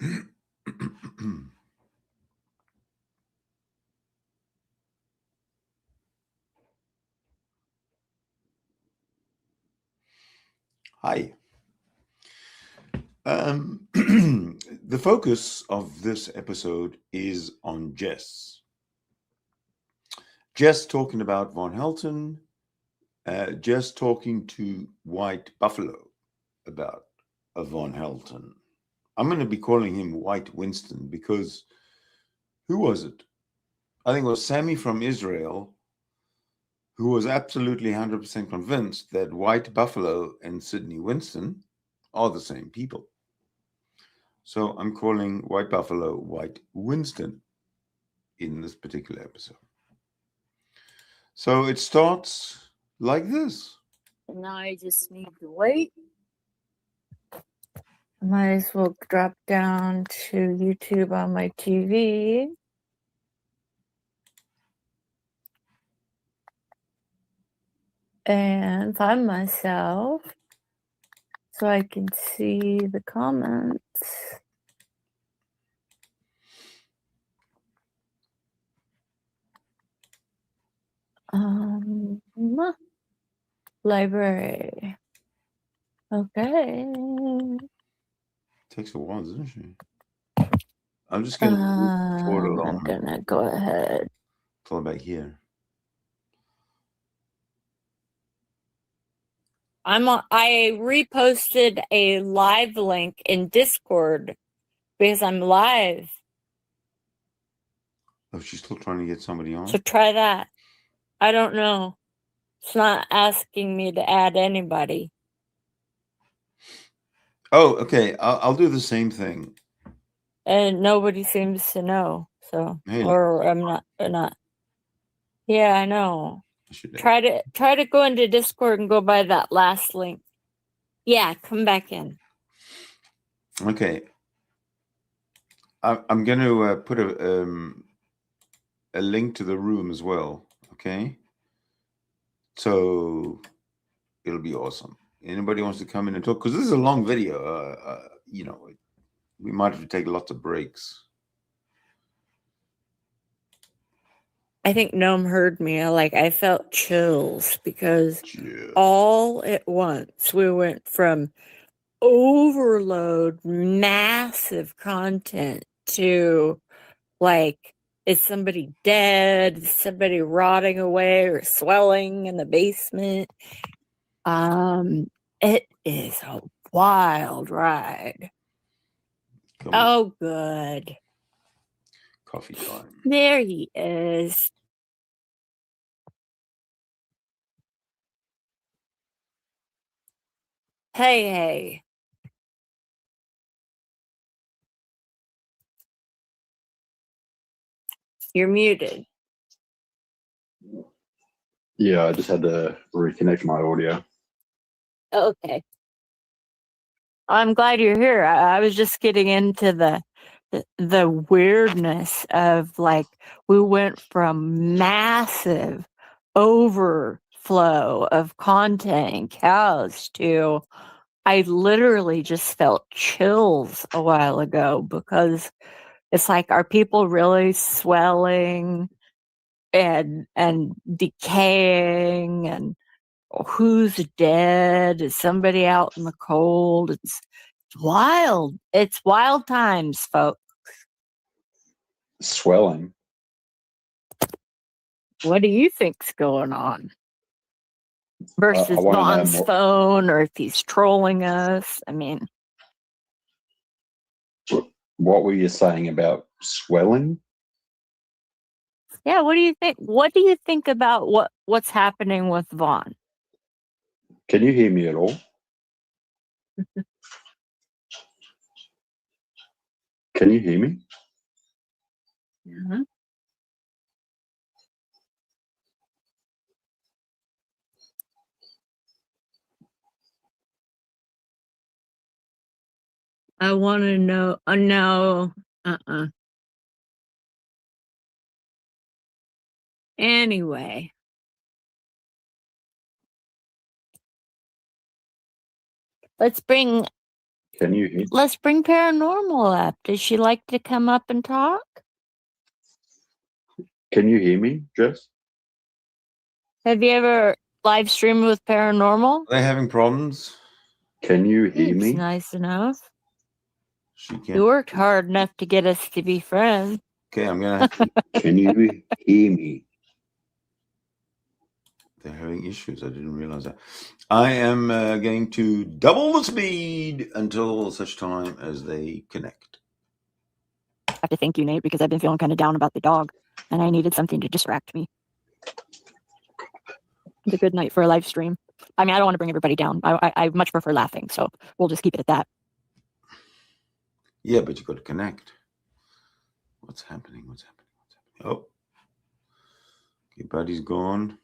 Hi. The focus of this episode is on Jess. Jess talking about Von Helton, Jess talking to White Buffalo about a Von Helton. I'm going to be calling him White Winston because who was it? I think it was Sammy from Israel who was absolutely 100% convinced that White Buffalo and Sydney Winston are the same people. So I'm calling White Buffalo White Winston in this particular episode. So it starts like this. Now I just need to wait. Might as well drop down to YouTube on my TV. And find myself so I can see the comments. Library. Okay. Takes a while, doesn't she? I'm just going to forward along. I'm gonna go ahead. Pull it back here. I reposted a live link in Discord because I'm live. Oh, she's still trying to get somebody on? So try that. I don't know. It's not asking me to add anybody. Oh, okay. I'll do the same thing. And nobody seems to know. So, Hey, or I'm not. Yeah, I know. Try to go into Discord and go by that last link. Yeah, come back in. Okay. I'm going to put a link to the room as well. Okay. So it'll be awesome. Anybody wants to come in and talk? Because this is a long video. We might have to take lots of breaks. I think Gnome heard me. I felt chills because all at once we went from overload, massive content to is somebody dead? Is somebody rotting away or swelling in the basement? It is a wild ride. Oh, good. Coffee time. There he is. Hey. You're muted. Yeah, I just had to reconnect my audio. Okay. I'm glad you're here. I was just getting into the weirdness of we went from massive overflow of content and cows to I literally just felt chills a while ago because it's are people really swelling and decaying and who's dead? Is somebody out in the cold? It's wild. It's wild times, folks. Swelling. What do you think's going on? Versus Vaughn's phone, or if he's trolling us. I mean, what were you saying about swelling? Yeah, what do you think? What do you think about what's happening with Vaughn? Can you hear me at all? Can you hear me? Mm-hmm. I want to know. No. Anyway. Let's bring Can you hear? Let's bring Paranormal up. Does she like to come up and talk? Can you hear me, Jess? Have you ever live streamed with Paranormal? Are they having problems? Can you hear It's me? nice enough. She You can't. worked hard enough to get us to be friends. Okay, I'm gonna have to. Can you hear me? They're having issues. I didn't realize that. I am going to double the speed until such time as they connect. I have to thank you, Nate, because I've been feeling kind of down about the dog, and I needed something to distract me. It's a good night for a live stream. I mean, I don't want to bring everybody down. I much prefer laughing, so we'll just keep it at that. Yeah, but you got to connect. What's happening? What's happening? What's happening? Oh, okay, Buddy's gone.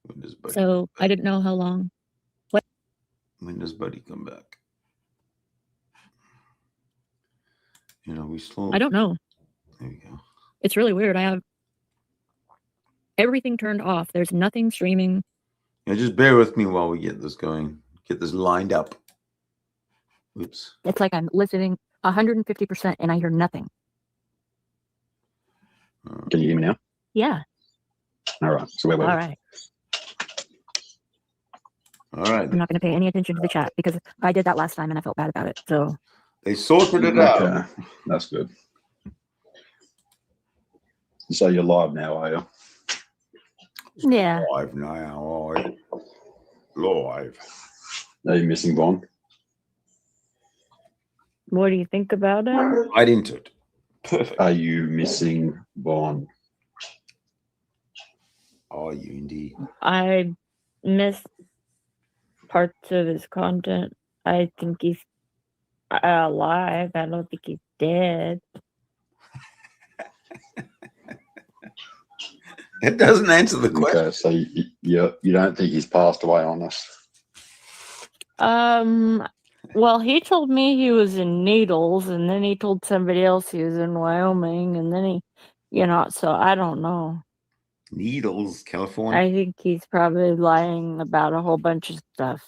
When does Buddy? So I didn't know how long. When does Buddy come back? You know, we slow. I don't know. There we go. It's really weird. I have everything turned off. There's nothing streaming. Yeah, just bear with me while we get this going. Get this lined up. Oops. It's like I'm listening 150% and I hear nothing. Can you hear me now? Yeah. All right. So we're All right. All right. I'm not going to pay any attention to the chat because I did that last time and I felt bad about it. So They sorted it out. Okay. That's good. So you're live now, are you? yeah. Live now. Live. Are you missing Vaughn? What do you think about it? Right into it. Perfect. Are you missing Vaughn? Are you indeed? I miss parts of his content. I think he's alive. I don't think he's dead. It doesn't answer the question. Okay, so you don't think he's passed away on us? Well, he told me he was in Needles, and then he told somebody else he was in Wyoming, and then he, so I don't know. Needles, California. I think he's probably lying about a whole bunch of stuff.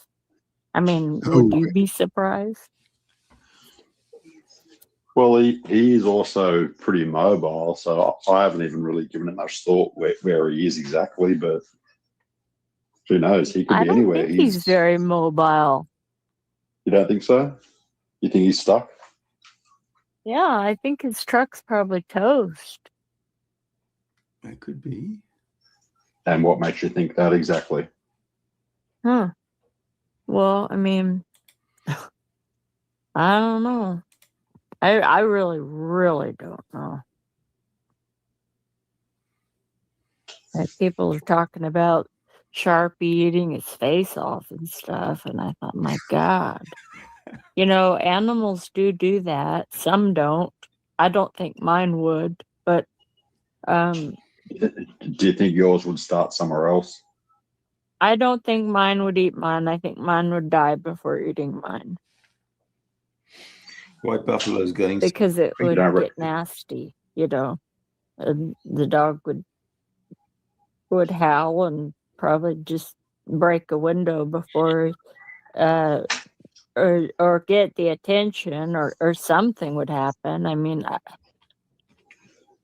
I mean, would you be surprised? Well, he is also pretty mobile, so I haven't even really given it much thought where he is exactly, but who knows? He could be anywhere. I don't think he's very mobile. You don't think so? You think he's stuck? Yeah, I think his truck's probably toast. That could be. And what makes you think that exactly? Huh. Well, I mean, I don't know. I really, really don't know. Like, people are talking about Sharpie eating his face off and stuff, and I thought, my God. Animals do that. Some don't. I don't think mine would, but Do you think yours would start somewhere else? I don't think mine would eat mine. I think mine would die before eating mine. White buffalo's going because it would get nasty, and the dog would howl and probably just break a window before or get the attention or something would happen. I mean,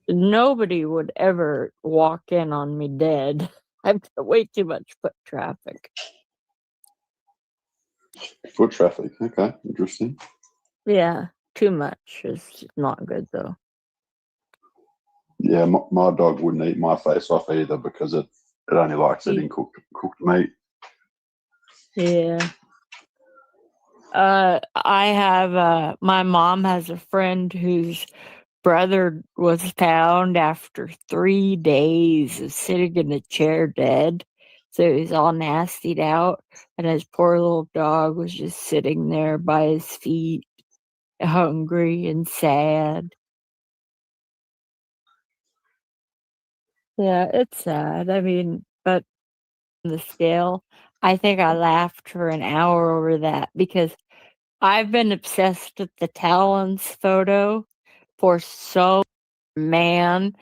nobody would ever walk in on me dead. I've got way too much foot traffic. Foot traffic. Okay, interesting. Yeah, too much is not good though. Yeah, my dog wouldn't eat my face off either because it only likes eating cooked meat. Yeah. I have my mom has a friend whose brother was found after 3 days of sitting in a chair dead. So he was all nastied out, and his poor little dog was just sitting there by his feet, hungry and sad. Yeah, it's sad. I mean, but on the scale, I think I laughed for an hour over that because I've been obsessed with the Talons photo for man.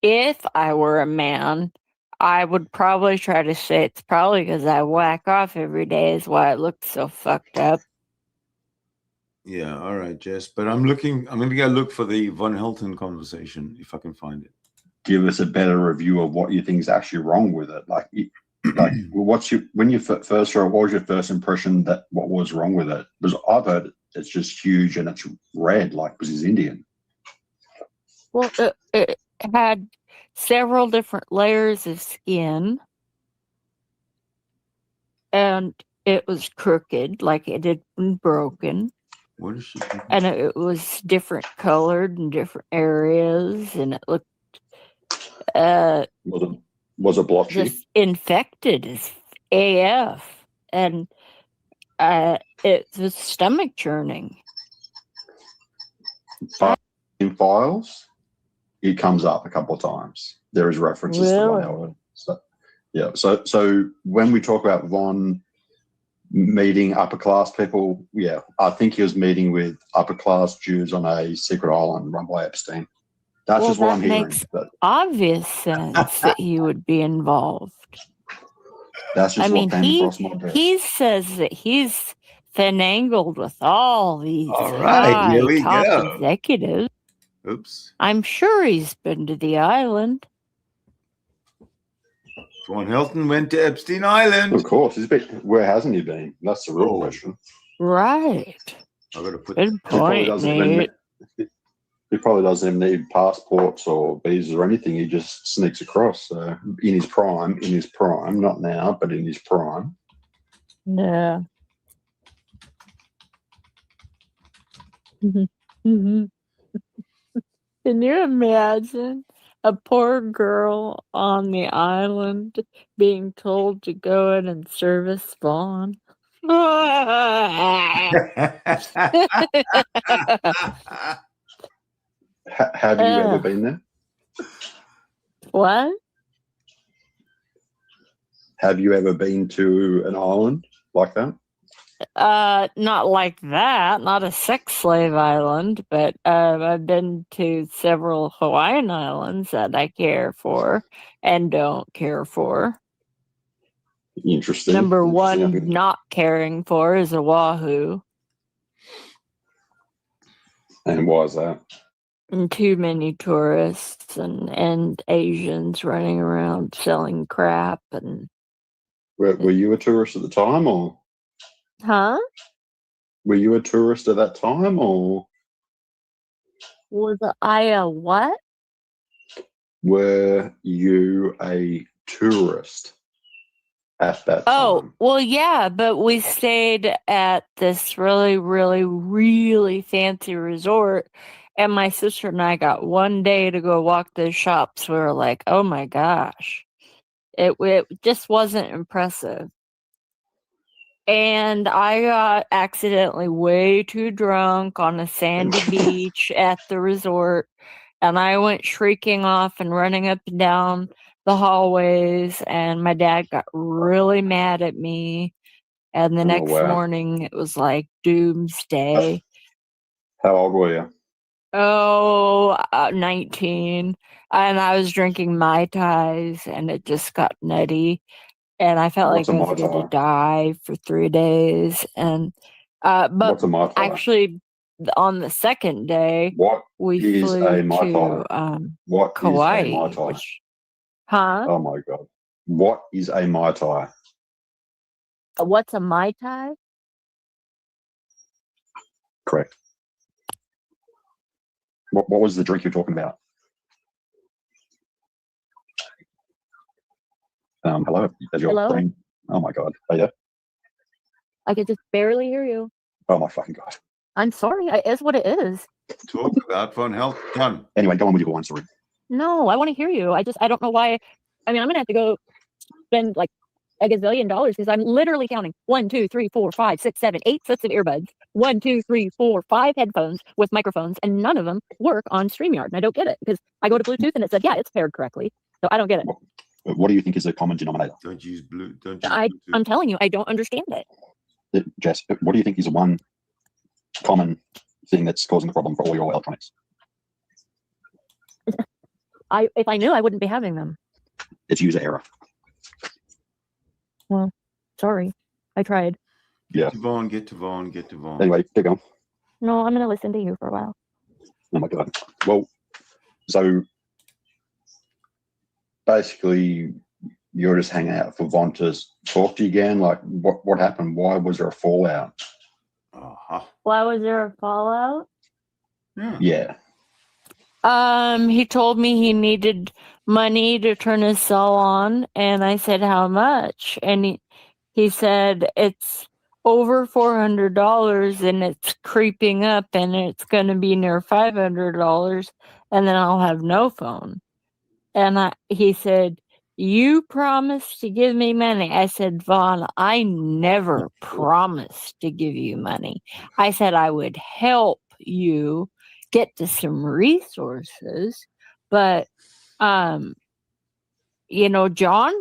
If I were a man, I would probably try to say it's probably because I whack off every day is why it looks so fucked up. Yeah, all right, Jess. But I'm going to go look for the Von Helton conversation if I can find it. Give us a better review of what you think is actually wrong with it. Like when you first saw it, what was your first impression that what was wrong with it? Because I've heard it's just huge and it's red, like because he's Indian. Well, it had several different layers of skin, and it was crooked, like it had been broken. What is she? And it was different colored in different areas, and it looked was it blotchy? just infected as AF, and it was stomach churning. But in files, it comes up a couple of times. There is references to Von Helton. So, yeah. So when we talk about Von meeting upper class people, yeah, I think he was meeting with upper class Jews on a secret island run by Epstein. That's just what I'm hearing. Makes obvious sense that he would be involved. That's just what came across my desk. He says that he's finagled with all these top executives. Oops. I'm sure he's been to the island. Von Helton went to Epstein Island. Of course. He's been, where hasn't he been? That's the real question. Right. I got to put good point, Nate. He probably doesn't even need passports or visas or anything. He just sneaks across. So in his prime, not now, but in his prime. Yeah. Can you imagine a poor girl on the island being told to go in and service Vaughn? Have you ever been there? What? Have you ever been to an island like that? Not like that, not a sex slave island, but I've been to several Hawaiian islands that I care for and don't care for. Interesting. Number one, not caring for is Oahu. And why is that? And too many tourists and Asians running around selling crap. And were you a tourist at the time, or? Huh? Were you a tourist at that time, or? Was I a what? Were you a tourist at that time? Oh, well, yeah, but we stayed at this really, really, really fancy resort, and my sister and I got one day to go walk the shops. We were like, oh my gosh. It just wasn't impressive. And I got accidentally way too drunk on a sandy beach at the resort, and I went shrieking off and running up and down the hallways, and my dad got really mad at me. And the next morning, it was like doomsday. How old were you? 19. And I was drinking Mai Tais, and it just got nutty. And I felt like I was going to die for 3 days. And but actually, on the second day, we flew to Kauai. Huh? Oh my god! What is a Mai Tai? What's a Mai Tai? Correct. What was the drink you're talking about? Hello. Hello? Thing? Oh my god. Are you? I could just barely hear you. Oh my fucking god. I'm sorry. It's what it is. Talk about Von Helton. Anyway, go on with your one story. No, I want to hear you. I don't know why. I mean, I'm gonna have to go spend like a gazillion dollars because I'm literally counting 1, 2, 3, 4, 5, 6, 7, 8 sets of earbuds, 1, 2, 3, 4, 5 headphones with microphones, and none of them work on StreamYard. And I don't get it because I go to Bluetooth and it said, yeah, it's paired correctly. So I don't get it. What do you think is the common denominator? Don't use Bluetooth. I'm telling you, I don't understand it. Jess, what do you think is one common thing that's causing the problem for all your electronics? If I knew, I wouldn't be having them. It's user error. Well, sorry. I tried. Yeah. Get to Vaughn. Anyway, keep going. No, I'm going to listen to you for a while. Oh my God. Well, so basically, you're just hanging out for Von to talk to you again. Like, what happened? Why was there a fallout? Why was there a fallout? Yeah. He told me he needed money to turn his cell on, and I said, how much? And he said, it's over $400, and it's creeping up, and it's going to be near $500, and then I'll have no phone. And he said, you promised to give me money. I said, Vaughn, I never promised to give you money. I said I would help you get to some resources, but John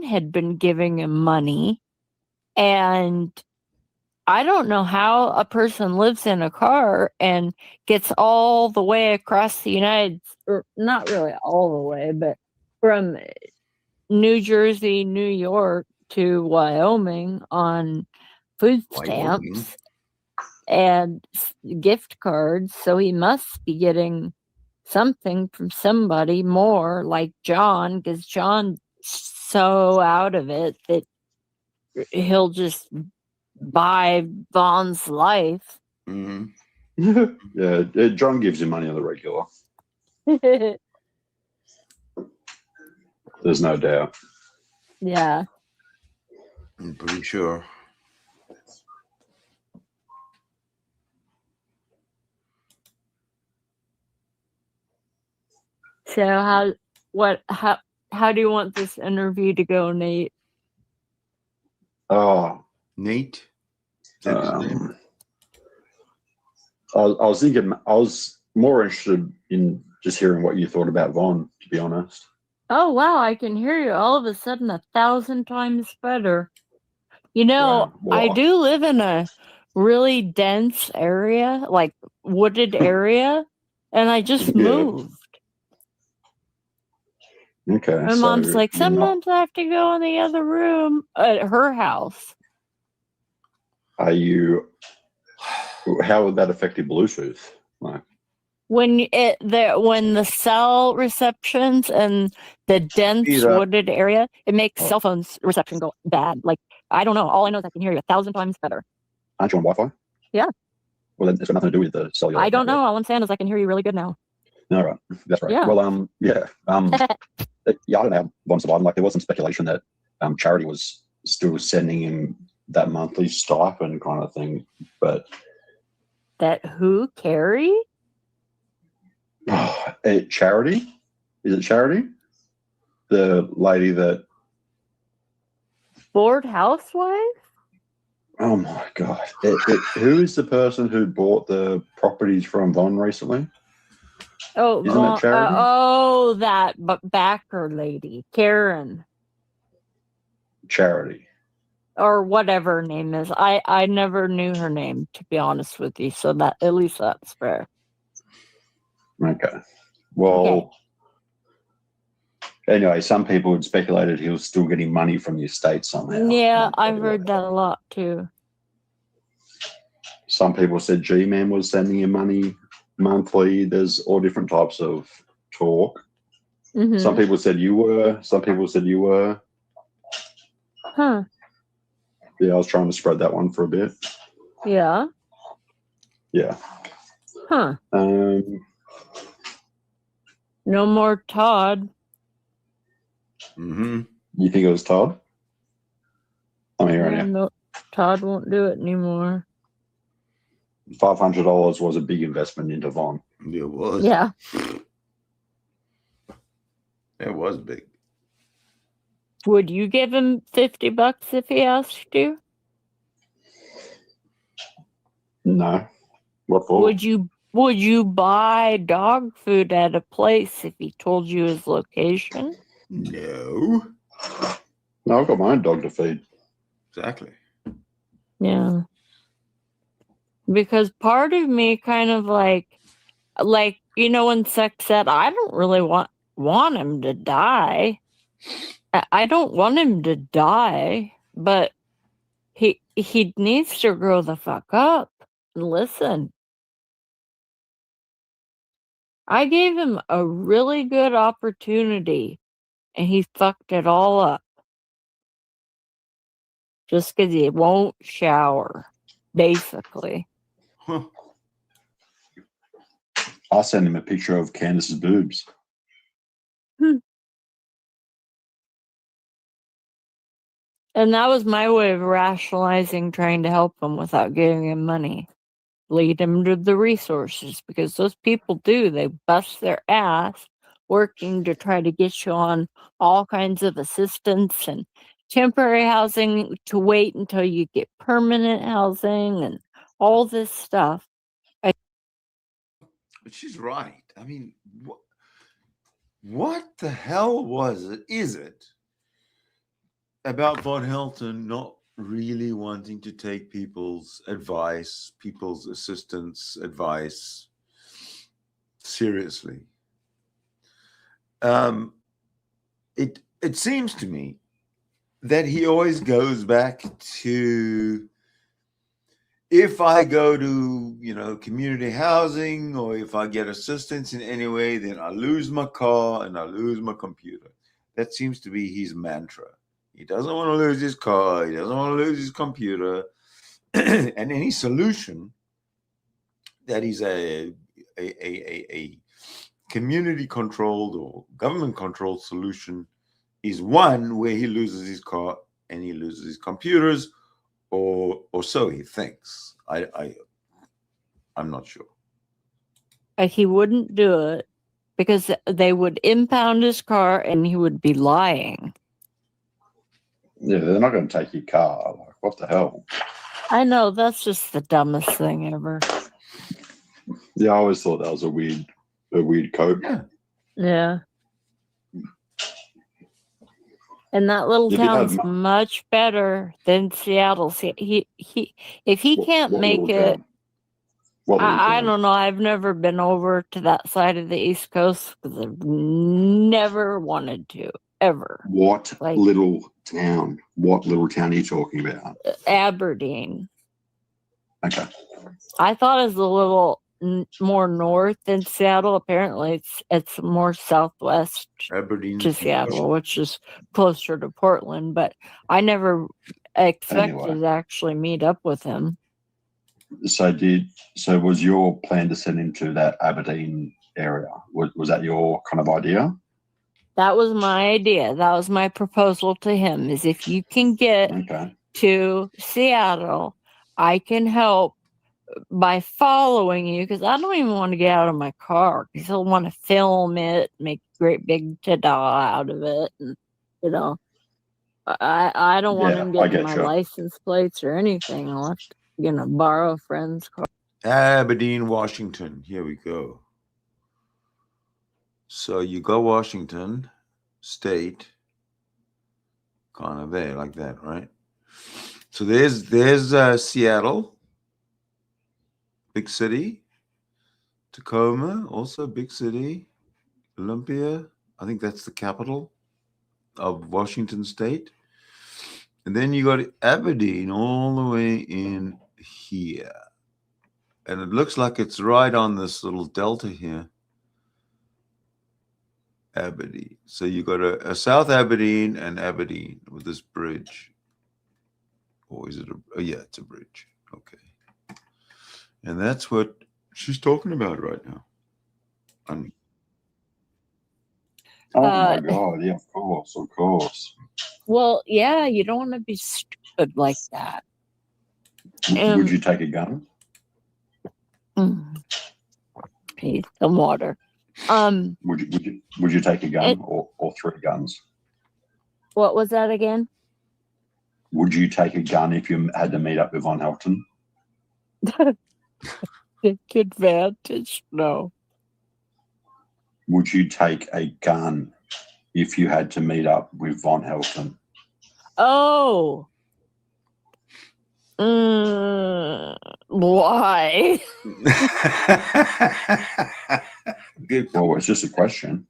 had been giving him money, and I don't know how a person lives in a car and gets all the way across the or not really all the way, but from New Jersey, New York to Wyoming on food stamps and gift cards. So he must be getting something from somebody more, like John, because John's so out of it that he'll just buy Vaughn's life. Yeah, John gives you money on the regular. There's no doubt. Yeah. I'm pretty sure. So how do you want this interview to go, Nate? Oh, Nate. I was thinking. I was more interested in just hearing what you thought about Vaughn, to be honest. Oh wow, I can hear you all of a sudden 1,000 times better. Wow. I do live in a really dense area, like wooded area, and I just moved. Okay. My mom's like, sometimes I have to go in the other room at her house. How would that affect your Bluetooth? Like, when the cell receptions and the dense wooded area, it makes cell phones reception go bad. Like, I don't know. All I know is I can hear you 1,000 times better. Aren't you on Wi-Fi? Yeah. Well, then it's got nothing to do with the cellular. I don't know. All I'm saying is I can hear you really good now. All right. That's right. Yeah. Well, yeah. Yeah, I don't know. Von surviving. Like, there was some speculation that Charity was still sending him that monthly stipend kind of thing, but that who? Carrie? Charity? Is it Charity? The lady that bored housewife? Oh my God! Who is the person who bought the properties from Von recently? Oh, isn't it Charity? That backer lady, Karen. Charity. Or whatever her name is. I never knew her name, to be honest with you. So that at least that's fair. Okay. Well, anyway, some people had speculated he was still getting money from the estate somehow. Yeah, I've heard that a lot too. Some people said G-Man was sending him money monthly. There's all different types of talk. Mm-hmm. Some people said you were. Some people said you were. Huh. Yeah, I was trying to spread that one for a bit. Yeah. Yeah. Huh. No more Todd. Mm-hmm. You think it was Todd? I'm hearing you. No, Todd won't do it anymore. $500 was a big investment into Von. It was. Yeah. It was big. Would you give him $50 if he asked you? No. What for? Would you buy dog food at a place if he told you his location? No. No, I've got my own dog to feed. Exactly. Yeah. Because part of me kind of like when Sex said, I don't really want him to die. I don't want him to die, but he needs to grow the fuck up and listen. I gave him a really good opportunity, and he fucked it all up. Just because he won't shower, basically. Huh. I'll send him a picture of Candace's boobs. And that was my way of rationalizing trying to help him without giving him money. Lead him to the resources, because those people they bust their ass working to try to get you on all kinds of assistance and temporary housing to wait until you get permanent housing and all this stuff. But she's right. I mean, what the hell is it about Von Helton not really wanting to take people's advice, people's assistance advice seriously? It seems to me that he always goes back to, if I go to, community housing, or if I get assistance in any way, then I lose my car and I lose my computer. That seems to be his mantra. He doesn't want to lose his car. He doesn't want to lose his computer. And any solution that is a community-controlled or government-controlled solution is one where he loses his car and he loses his computers, or so he thinks. I'm not sure. He wouldn't do it because they would impound his car and he would be lying. Yeah, they're not going to take your car. Like, what the hell? I know, that's just the dumbest thing ever. Yeah, I always thought that was a weird coat. Yeah. And that little town's much better than Seattle. See, if he can't make it, I don't know. I've never been over to that side of the East Coast because I've never wanted to, ever. What little town? What little town are you talking about? Aberdeen. Okay. I thought it was a little more north than Seattle. Apparently, it's more southwest Aberdeen to Seattle, which is closer to Portland. But I never expected to actually meet up with him. So was your plan to send him to that Aberdeen area? Was that your kind of idea? That was my idea. That was my proposal to him, is if you can get to Seattle, I can help by following you, because I don't even want to get out of my car because he'll want to film it, make a great big ta-da out of it. And, I don't want him getting my license plates or anything. I'll have to, borrow a friend's car. Aberdeen, Washington. Here we go. So you go Washington State, kind of there, like that, right? So there's Seattle, big city. Tacoma, also big city. Olympia, I think that's the capital of Washington State. And then you got Aberdeen all the way in here. And it looks like it's right on this little delta here. Aberdeen. So you got a South Aberdeen and Aberdeen with this bridge. Or is it it's a bridge. Okay. And that's what she's talking about right now. Oh my God, yeah, of course. Well, yeah, you don't want to be stupid like that. Would you take a gun? Need some water. Would you take a gun or 3 guns? What was that again? Would you take a gun if you had to meet up with Von Helton? Good advantage, no. Would you take a gun if you had to meet up with Von Helton? Oh. Why? Good. Well, it's just a question.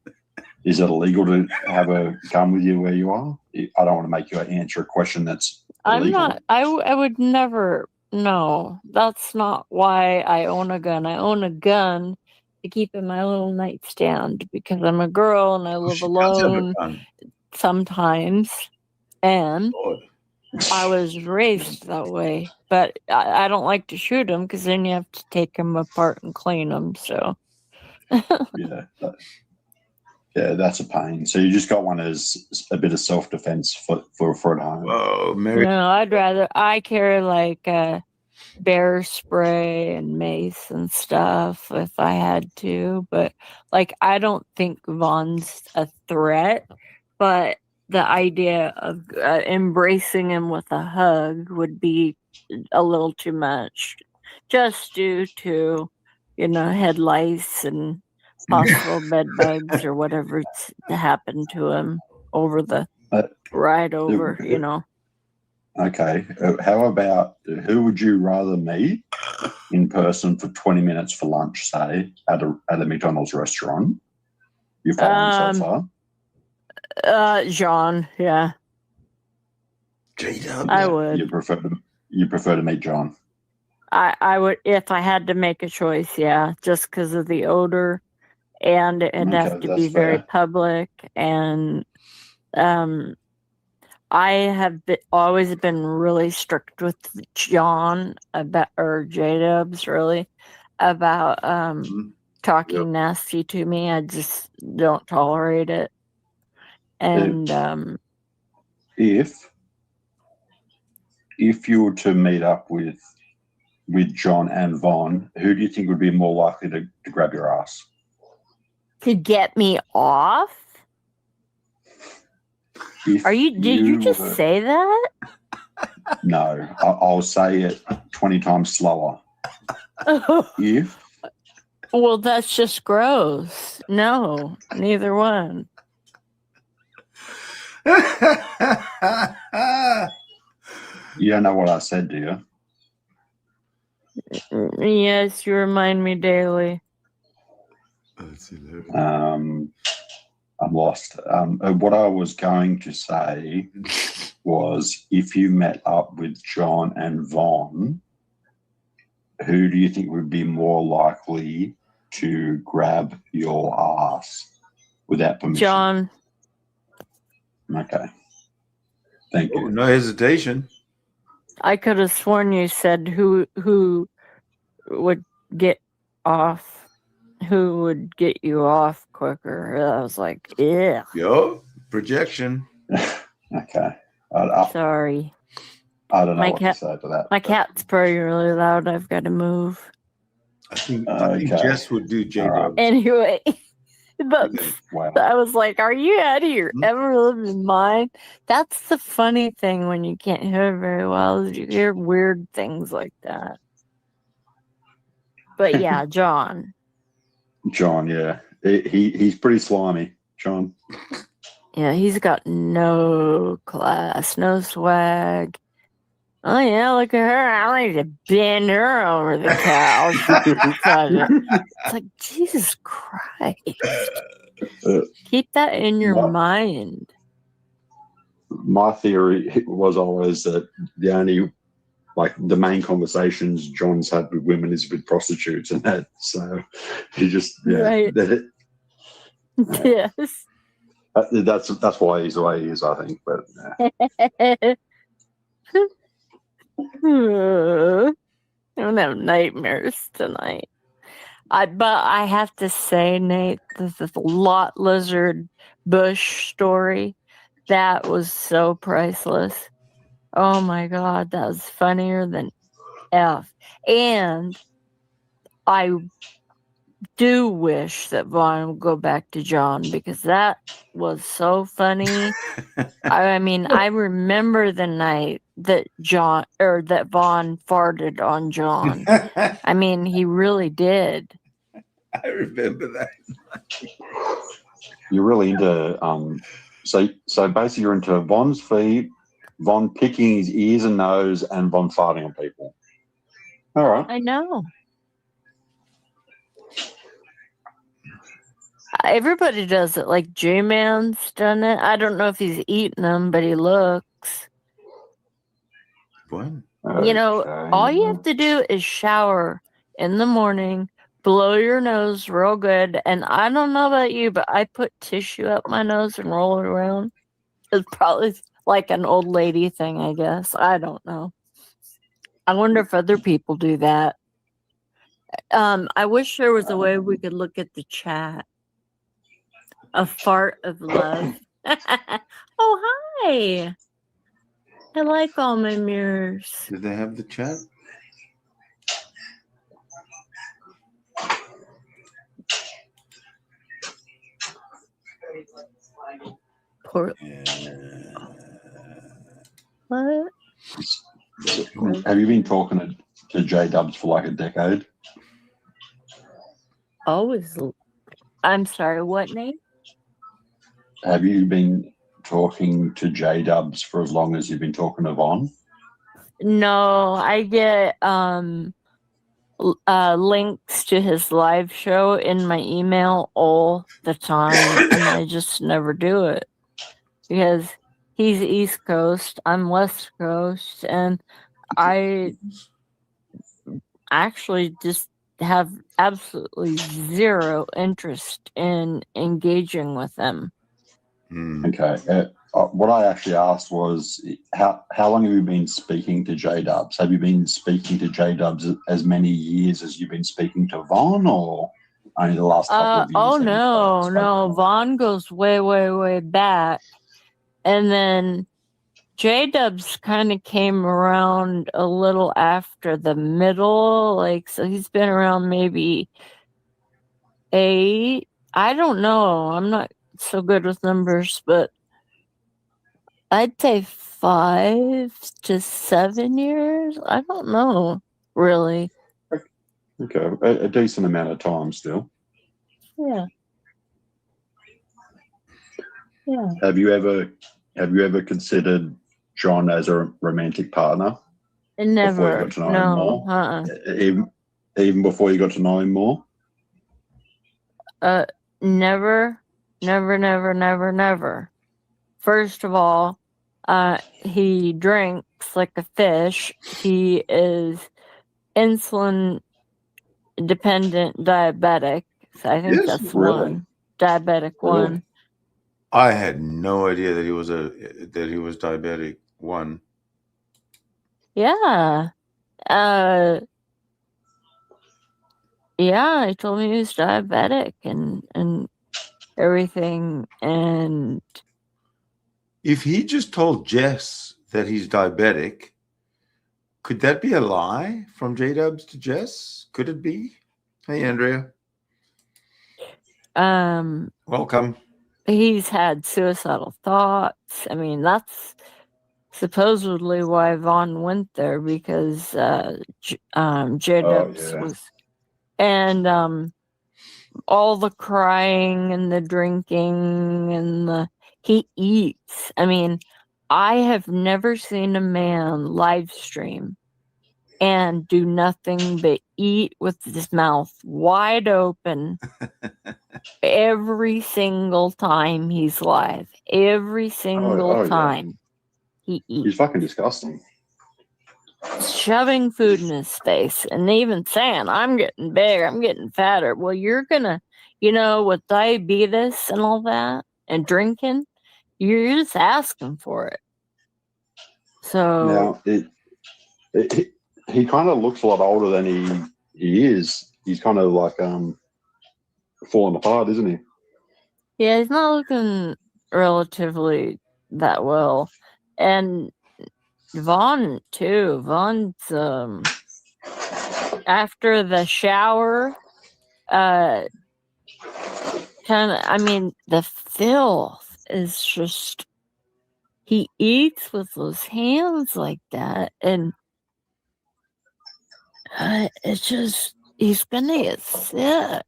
Is it illegal to have a gun with you where you are? I don't want to make you answer a question that's illegal. I'm not. I would never. No, that's not why I own a gun. I own a gun to keep in my little nightstand because I'm a girl and I live She does have a alone gun. sometimes. And Lord. I was raised that way. But I don't like to shoot them because then you have to take them apart and clean them. So, Yeah. Yeah, that's a pain. So you just got one as a bit of self-defense for at home. Whoa, Mary. no, I carry like bear spray and mace and stuff if I had to. But like, I don't think Vaughn's a threat. But the idea of embracing him with a hug would be a little too much, just due to, head lice and possible bed bugs or whatever's happened to him over the ride over, Okay. How about who would you rather meet in person for 20 minutes for lunch, say, at a McDonald's restaurant? You following so far? John, yeah. J-Dub. I would. You prefer to meet John? I would, if I had to make a choice, yeah, just because of the odor, and it'd have to be very public. And I have always been really strict with John or J-Dubs really about talking nasty to me. I just don't tolerate it. And if you were to meet up with John and Vaughn, who do you think would be more likely to grab your ass? To get me off? Did you just say that? No, I'll say it 20 times slower. If? Well, that's just gross. No, neither one. You don't know what I said, do you? Yes, you remind me daily. I'm lost. What I was going to say was, if you met up with John and Vaughn, who do you think would be more likely to grab your ass without permission? John. Okay. Thank you. No hesitation. I could have sworn you said who would get off. Who would get you off quicker? I was like, yeah. Yo, projection. Okay. Sorry. I don't know what to say to that. My cat's probably really loud. I've got to move. I think Jess would do J-Dub. Right. Anyway, I was like, are you out of your ever living mind? That's the funny thing when you can't hear very well, is you hear weird things like that. But yeah, John. John, yeah. He's pretty slimy, John. Yeah, he's got no class, no swag. Oh, yeah, look at her. I need to bend her over the couch. It's like, Jesus Christ. Keep that in your mind. My theory was always that the only, the main conversations John's had with women is with prostitutes and that. So he just, right. Yes. That's why he's the way he is, I think. But I'm gonna have nightmares tonight. But I have to say, Nate, the lot lizard bush story, that was so priceless. Oh my God, that was funnier than F. And I do wish that Vaughn would go back to John, because that was so funny. I mean, I remember the night that Vaughn farted on John. I mean, he really did. I remember that. You're really into so basically you're into Vaughn's feet, Vaughn picking his ears and nose, and Vaughn farting on people. All right. I know. Everybody does it. Like J-Man's done it. I don't know if he's eaten them, but he looks. What? You know, all you have to do is shower in the morning, blow your nose real good. And I don't know about you, but I put tissue up my nose and roll it around. It's probably like an old lady thing, I guess. I don't know. I wonder if other people do that. I wish there was a way we could look at the chat. A fart of love. Oh, hi. I like all my mirrors. Did they have the chat? Poor. What? Have you been talking to J Dubs for like a decade? Always. I'm sorry, what name? Have you been talking to J Dubs for as long as you've been talking to Von? No, I get links to his live show in my email all the time, and I just never do it because he's East Coast, I'm West Coast, and I actually just have absolutely zero interest in engaging with him. Okay. What I actually asked was, how long have you been speaking to J Dubs? Have you been speaking to J Dubs as many years as you've been speaking to Von, or only the last couple of years? Oh no, Von goes way, way, way back, and then J Dubs kind of came around a little after the middle, like, so he's been around maybe 8. I don't know. I'm not so good with numbers, but I'd say 5 to 7 years. I don't know, really. Okay, a decent amount of time still. Yeah. Yeah. Have you ever considered John as a romantic partner? Never. Before you got to know him more? Even before you got to know him more? Never. First of all, he drinks like a fish. He is insulin dependent diabetic. So I think that's really? one. Diabetic Really? 1. I had no idea that he was diabetic 1. Yeah. Yeah, he told me he was diabetic and everything. And If he just told Jess that he's diabetic, could that be a lie from J-Dubs to Jess? Could it be? Hey, Andrea. Welcome. He's had suicidal thoughts. I mean, that's supposedly why Vaughn went there, because J-Dubs was, and all the crying and the drinking and he eats. I mean, I have never seen a man live stream and do nothing but eat with his mouth wide open every single time he's live. Every single time he eats. He's fucking disgusting. Shoving food in his face and even saying, I'm getting bigger, I'm getting fatter. Well, you're gonna, with diabetes and all that and drinking, you're just asking for it. So now he kind of looks a lot older than he is. He's kind of like falling apart, isn't he? Yeah, he's not looking relatively that well. And Vaughn too. Vaughn's after the shower, the filth is just, he eats with those hands like that, and it's just, he's gonna get sick.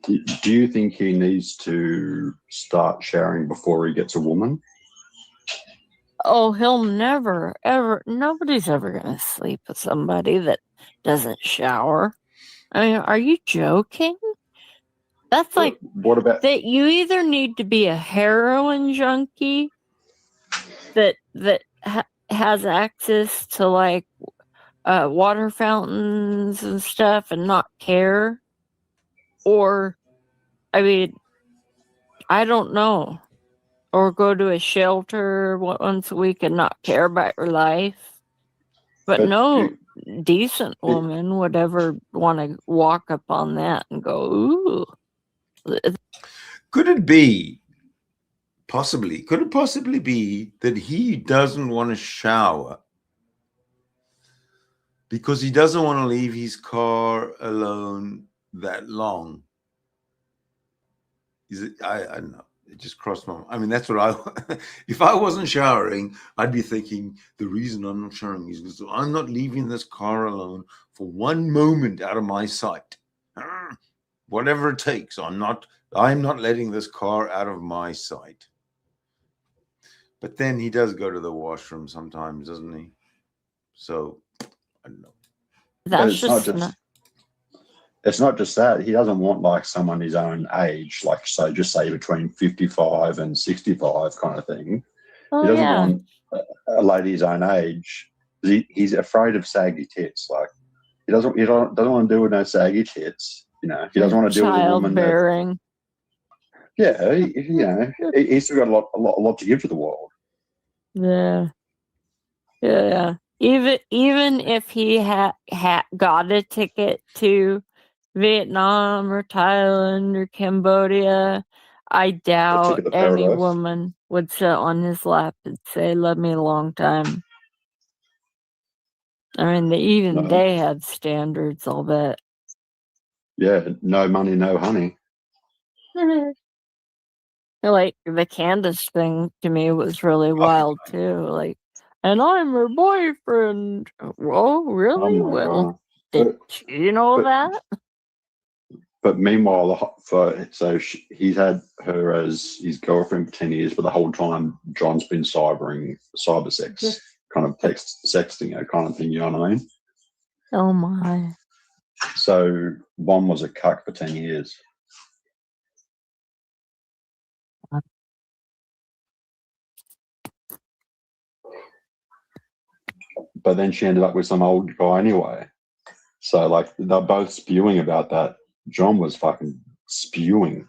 Do you think he needs to start showering before he gets a woman? Oh, he'll never, ever, nobody's ever going to sleep with somebody that doesn't shower. I mean, are you joking? That's like, what about that you either need to be a heroin junkie that has access to like water fountains and stuff and not care? Or, I mean, I don't know. Or go to a shelter once a week and not care about your life. But no decent woman would ever want to walk up on that and go, ooh. Could it be, could it possibly be that he doesn't want to shower because he doesn't want to leave his car alone that long? I don't know. It just crossed my mind. I mean, that's what if I wasn't showering, I'd be thinking the reason I'm not showering is because I'm not leaving this car alone for one moment out of my sight. Whatever it takes, I'm not letting this car out of my sight. But then he does go to the washroom sometimes, doesn't he? So I don't know. It's not just that. He doesn't want like someone his own age, like so just say between 55 and 65 kind of thing. He doesn't want a lady his own age. He's afraid of saggy tits. Like he doesn't want to deal with no saggy tits. You know, he doesn't want to deal with a woman childbearing. He's still got a lot to give to the world. Yeah. Even if he had got a ticket to Vietnam or Thailand or Cambodia, I doubt any woman would sit on his lap and say, "Love me a long time." I mean, they have standards, I'll bet. Yeah, no money, no honey. Like the Candace thing to me was really wild too. Like, and I'm her boyfriend. Oh, really? Oh did you know that? But meanwhile, he's had her as his girlfriend for 10 years, but the whole time John's been cyber sex, kind of sexting, kind of thing, you know what I mean? Oh my. So one was a cuck for 10 years. But then she ended up with some old guy anyway. So, like, they're both spewing about that. John was fucking spewing.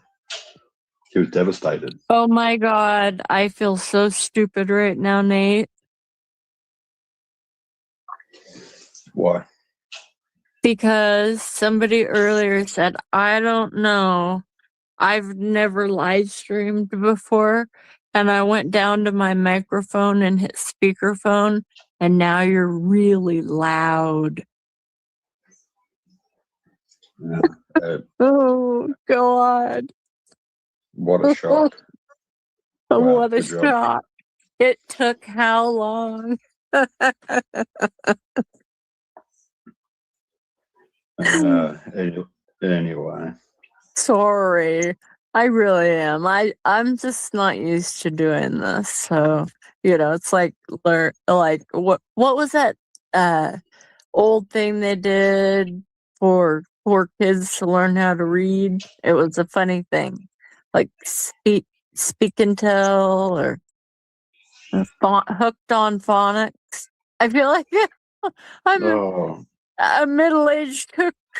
He was devastated. Oh my God. I feel so stupid right now, Nate. Why? Because somebody earlier said, I don't know. I've never live streamed before. And I went down to my microphone and hit speakerphone. And now you're really loud. Yeah, oh, God. What a shock. What a shock. It took how long? Anyway. Sorry. I really am. I'm just not used to doing this. So, it's like what was that old thing they did for kids to learn how to read? It was a funny thing. Like speak and tell or hooked on phonics. I feel like I'm a middle-aged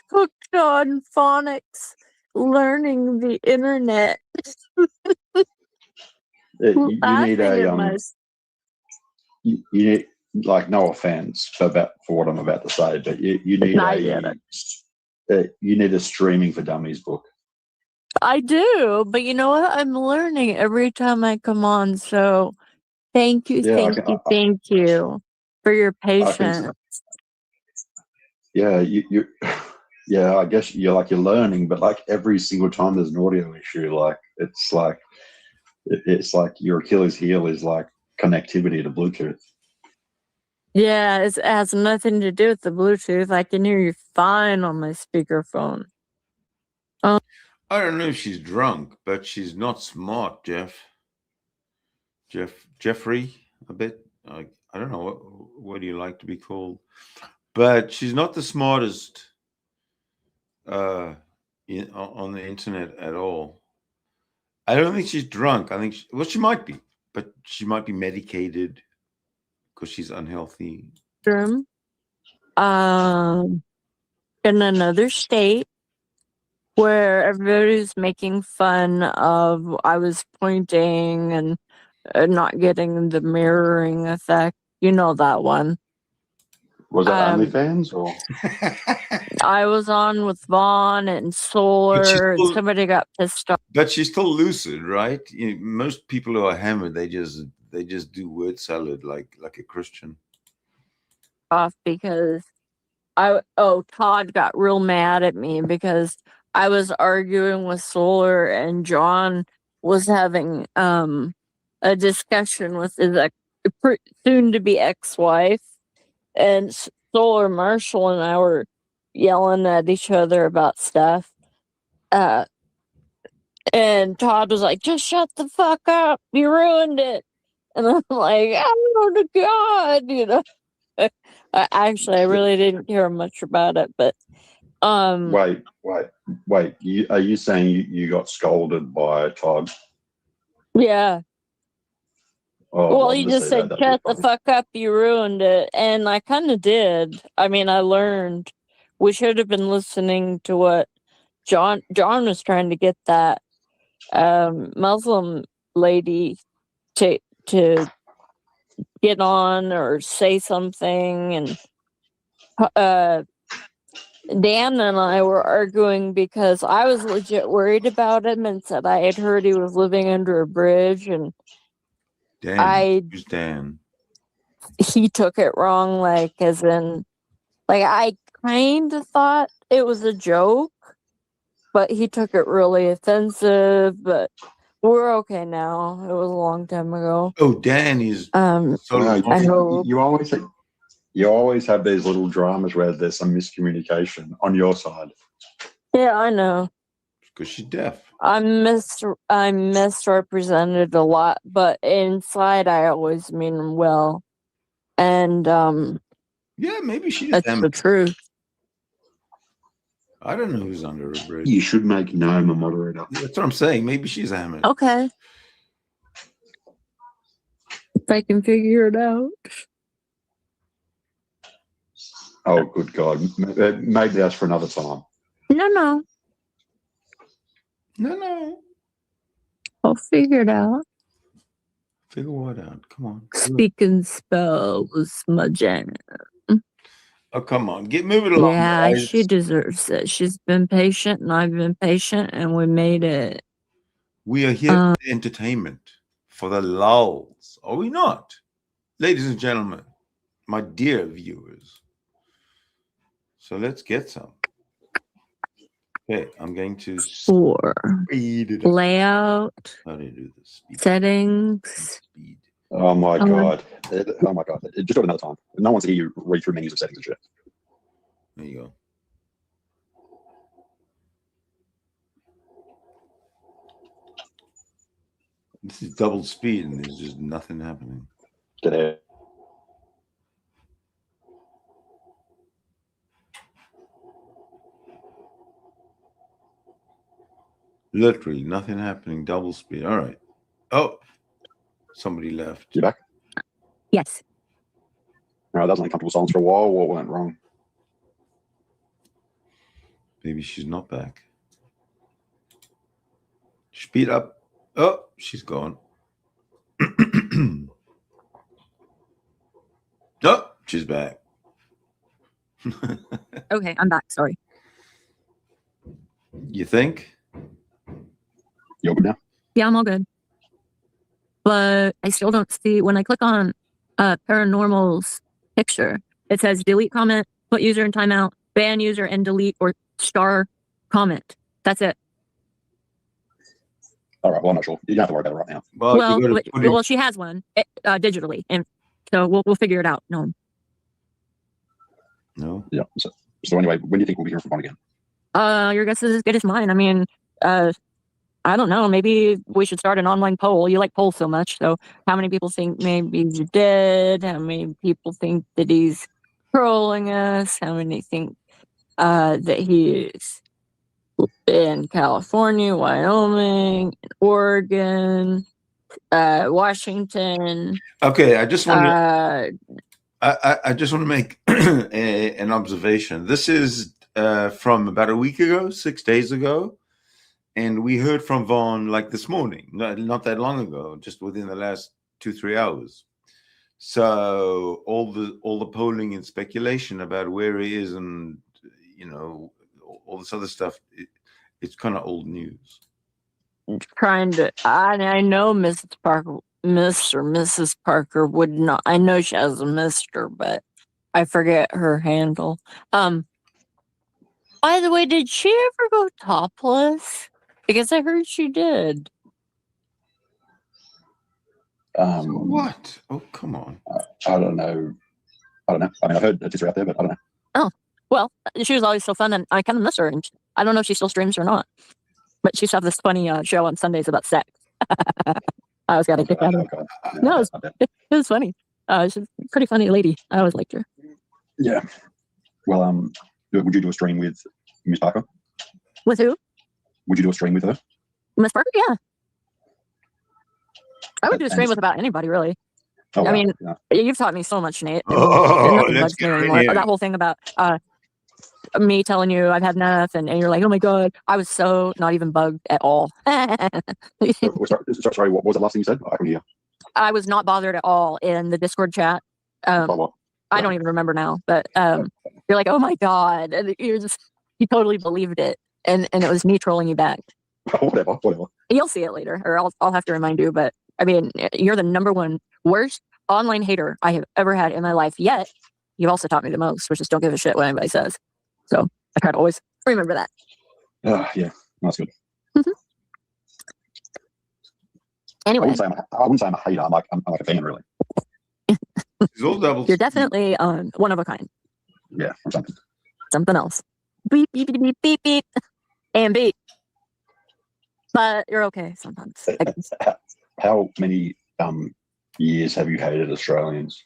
hooked on phonics, learning the internet. You need like, no offense for what I'm about to say, but you need a streaming for dummies book. I do, but you know what? I'm learning every time I come on. So thank you for your patience. I guess you're learning, but like every single time there's an audio issue, it's like your Achilles heel is like connectivity to Bluetooth. Yeah, it has nothing to do with the Bluetooth. I can hear you fine on my speakerphone. I don't know if she's drunk, but she's not smart, Jeffrey, a bit. I don't know, what do you like to be called? But she's not the smartest on the internet at all. I don't think she's drunk. I think she might be, but she might be medicated because she's unhealthy. in another state where everybody's making fun of I was pointing and not getting the mirroring effect. You know that one. Was that OnlyFans or? I was on with Vaughn and Solar, and somebody got pissed off. But she's still lucid, right? Most people who are hammered, they just do word salad like a Christian. Off because Todd got real mad at me because I was arguing with Solar and John was having a discussion with his soon to be ex-wife, and Solar, Marshall, and I were yelling at each other about stuff. And Todd was like, "Just shut the fuck up! You ruined it." And I'm like, "Oh to God," you know. Actually, I really didn't care much about it, but Wait. Are you saying you got scolded by Todd? Yeah. Oh, well, he just said, "Shut the fuck up! You ruined it," and I kind of did. I mean, I learned. We should have been listening to what John was trying to get that Muslim lady to get on or say something, and Dan and I were arguing because I was legit worried about him and said I had heard he was living under a bridge, and who's Dan? He took it wrong, like as in, like I kind of thought it was a joke, but he took it really offensive. But we're okay now. It was a long time ago. Oh, Dan is. I hope. You always have these little dramas where there's some miscommunication on your side. Yeah, I know. Because she's deaf. I'm misrepresented a lot, but inside I always mean well. And yeah, maybe she's that's the truth. I don't know who's under a bridge. You should make Noam a moderator. That's what I'm saying. Maybe she's hammered. Okay. If I can figure it out. Oh, good God. Maybe that's for another time. No. I'll figure it out. Figure what out? Come on. Speaking spells, my jam. Oh, come on. Move it along. Yeah, she deserves it. She's been patient, and I've been patient, and we made it. We are here for the entertainment, for the lulls. Are we not? Ladies and gentlemen, my dear viewers. So let's get some. Okay, I'm going to speed it up. Layout. How do you do this? Settings. Speed. Oh my God. Oh my God. Just do it another time. No one's to hear you read through menus of settings and shit. There you go. This is double speed and there's just nothing happening. Get ahead. Literally nothing happening. Double speed. All right. Oh, somebody left. You back? Yes. No, that was an uncomfortable silence for a while. What went wrong? Maybe she's not back. Speed up. Oh, she's gone. Oh, she's back. Okay, I'm back. Sorry. You think? You open now? Yeah, I'm all good. But I still don't see, when I click on Paranormal's picture, it says delete comment, put user in timeout, ban user, and delete or star comment. That's it. All right, well, I'm not sure. You don't have to worry about it right now. Well, she has one digitally, and so we'll figure it out. No. Yeah. So anyway, when do you think we'll be hearing from Vaughn again? Your guess is as good as mine. I mean, I don't know. Maybe we should start an online poll. You like polls so much. So how many people think maybe he's dead? How many people think that he's trolling us? How many think that he's in California, Wyoming, Oregon, Washington? Okay, I just want to... I just want to make an observation. This is from about a week ago, 6 days ago. And we heard from Vaughn like this morning, not that long ago, just within the last 2-3 hours. So all the polling and speculation about where he is and, all this other stuff, it's kind of old news. I know Mrs. Parker, Miss or Mrs. Parker would not. I know she has a Mr., but I forget her handle. By the way, did she ever go topless? Because I heard she did. What? Oh, come on. I don't know. I mean, I've heard it's out there, but I don't know. Oh, well, she was always so fun, and I kind of miss her. And I don't know if she still streams or not. But she used to have this funny show on Sundays about sex. I always got a kick out of it. No, it was funny. She's a pretty funny lady. I always liked her. Yeah. Well, would you do a stream with Miss Parker? With who? Would you do a stream with her? Miss Parker? Yeah. I would do a stream with about anybody, really. Oh, wow. I mean, yeah. You've taught me so much, Nate. Oh, bugs me anymore. That whole thing about me telling you I've had enough, and you're like, oh my God, I was so not even bugged at all. Sorry, what was the last thing you said? I couldn't hear. I was not bothered at all in the Discord chat. I don't even remember now, but you're like, oh my God, and you totally believed it, and it was me trolling you back. Whatever. You'll see it later, or I'll have to remind you. But I mean, you're the number one worst online hater I have ever had in my life. Yet you've also taught me the most, which is don't give a shit what anybody says. So I try to always remember that. Yeah, that's good. Anyway, I wouldn't say I'm a hater. I'm like a fan, really. You're definitely one of a kind. Yeah, or something. Something else. Beep beep beep beep beep beep, and beep. But you're okay sometimes. How many years have you hated Australians?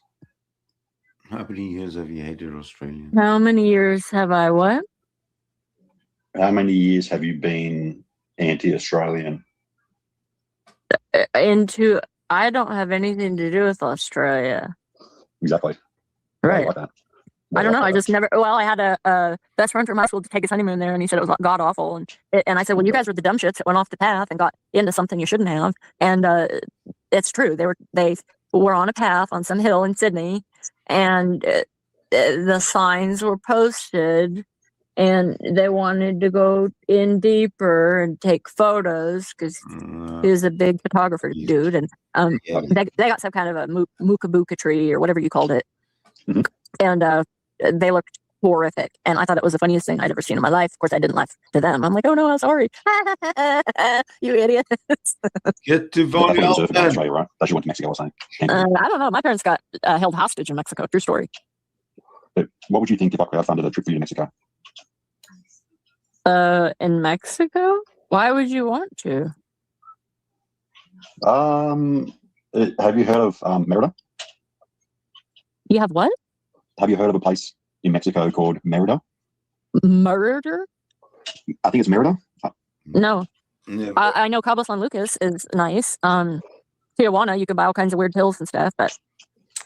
How many years have you hated Australians? How many years have I what? How many years have you been anti-Australian? I don't have anything to do with Australia. Exactly. Right. Like that. I don't know. I just never. Well, I had a best friend from high school to take his honeymoon there, and he said it was god awful. And I said, well, you guys were the dumb shits that went off the path and got into something you shouldn't have. And it's true. They were on a path on some hill in Sydney, and the signs were posted, and they wanted to go in deeper and take photos because he was a big photographer dude, and they got some kind of a mookabuka tree or whatever you called it, and they looked horrific, and I thought it was the funniest thing I'd ever seen in my life. Of course, I didn't laugh to them. I'm like, oh no, I'm sorry. You idiots. Get to Vaughn. Australia, right? That you went to Mexico or something. I don't know. My parents got held hostage in Mexico. True story. But what would you think if I crowdfunded a trip for you to Mexico? In Mexico? Why would you want to? Have you heard of Merida? You have what? Have you heard of a place in Mexico called Merida? Murder? I think it's Merida. No. Yeah, I know Cabo San Lucas is nice. Tijuana, you can buy all kinds of weird pills and stuff, but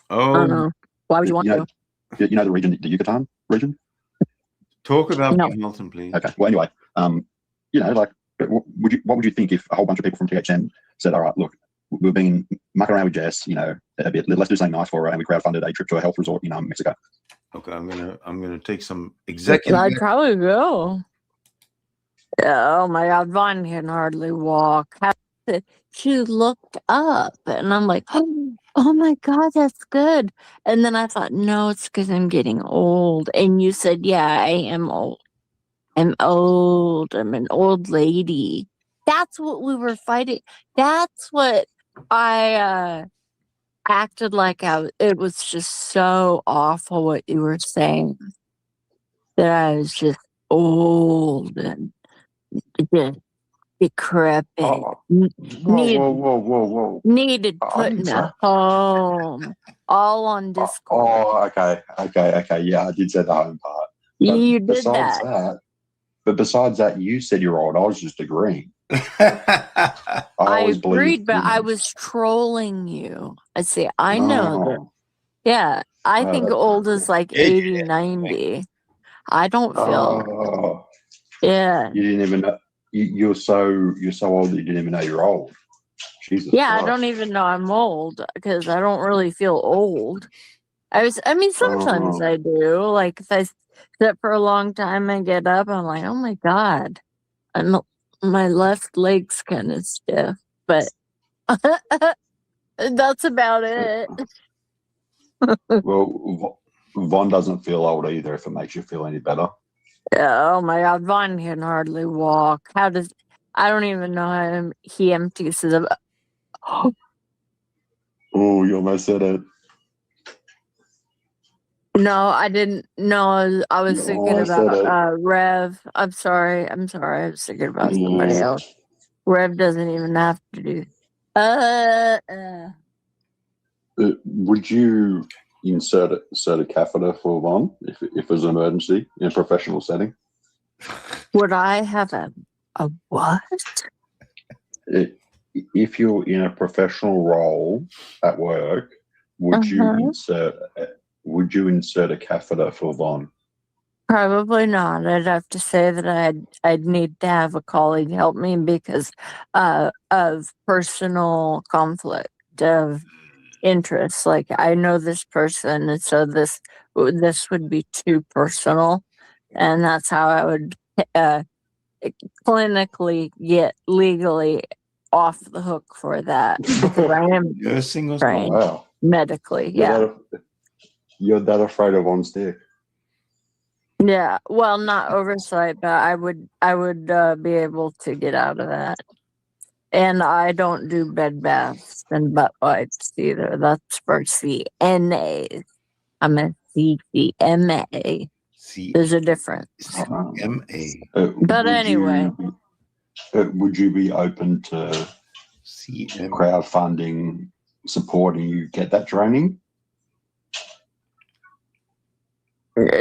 I don't know. Why would you want to? You know the region, the Yucatan region? Talk about No. Helton, please. Okay. Well, anyway, like, what would you think if a whole bunch of people from THN said, all right, look, we've been mucking around with Jess, a bit. Let's do something nice for her, and we crowdfunded a trip to a health resort in Mexico. Okay, I'm gonna take some executive. I'd probably go. Oh my God, Vaughn can hardly walk. She looked up, and I'm like, oh my God, that's good. And then I thought, no, it's because I'm getting old. And you said, yeah, I am old. I'm old. I'm an old lady. That's what we were fighting. That's what I acted like. It was just so awful what you were saying, that I was just old and just decrepit. Oh. Whoa. Needed put in a home. All on Discord. Oh, okay. Yeah, I did say the home part. You did that. But besides that, you said you're old. I was just agreeing. I agreed, but I was trolling you. I say, I know that. Yeah, I think that's old is like Yeah, 80, 90. I don't feel. Oh, Yeah. you didn't even know. You're so old that you didn't even know you're old. Jesus Yeah, I Christ. don't even know I'm old because I don't really feel old. Sometimes Oh, I do. Like if I sit for a long time and get up, I'm like, oh my God. And my left leg's kind of stiff, but that's about it. well, Von doesn't feel old either. If it makes you feel any better. Oh my God, Vaughn can hardly walk. I don't even know how he empties his. Oh, you almost said it. No, I didn't. No, I was You thinking almost said about it. Rev. I'm sorry. I was thinking about somebody else. Rev doesn't even have to do. Would you insert a catheter for Von if it was an emergency in a professional setting? Would I have a what? If you're in a professional role at work, would you insert a catheter for Von? Probably not. I'd have to say that I'd need to have a colleague help me because of personal conflict of interest. Like I know this person, and so this would be too personal, and that's how I would clinically get legally off the hook for that because I am Nursing or trained Wow. medically. Yeah. You're that afraid of Von's dick. Yeah, well, not oversight, but I would be able to get out of that. And I don't do bed baths and butt wipes either. That's for CNAs. I'm a CCMA. There's a difference. CMA. But anyway, would you be open to CMA. crowdfunding, supporting you get that training?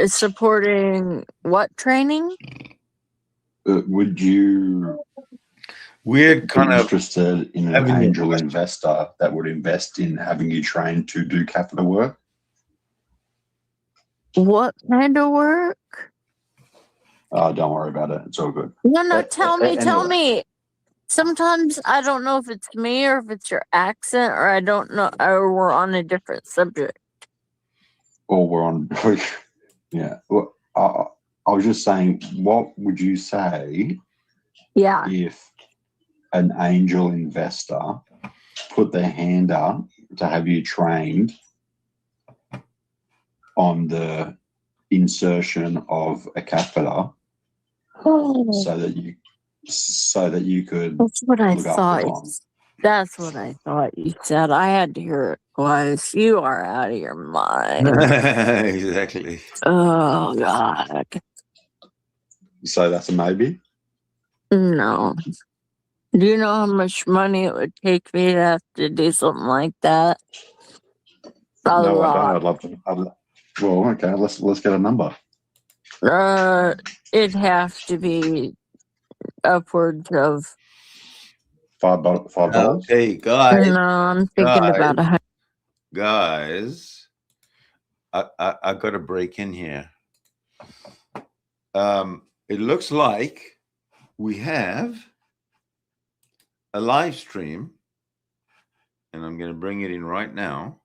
supporting what training? Would you We're be kind of interested in an angel investor that would invest in having you trained to do catheter work? What kind of work? Don't worry about it. It's all good. No, tell me. Anyway. Sometimes I don't know if it's me or if it's your accent, or I don't know, or we're on a different subject. Or we're on. Yeah. Well, I was just saying, what would you say if an angel investor put their hand up to have you trained on the insertion of a catheter so that you could That's what I look thought. after Von? That's what I thought you said. I had to hear it twice. You are out of your mind. Exactly. Oh God. So that's a maybe? No. Do you know how much money it would take me to have to do something like that? No, I don't. I'd love to. Well, okay. Let's get a number. It'd have to be upwards of $5. Hey, guys. No, I'm thinking about $100. Guys, I got to break in here. It looks like we have a live stream, and I'm going to bring it in right now.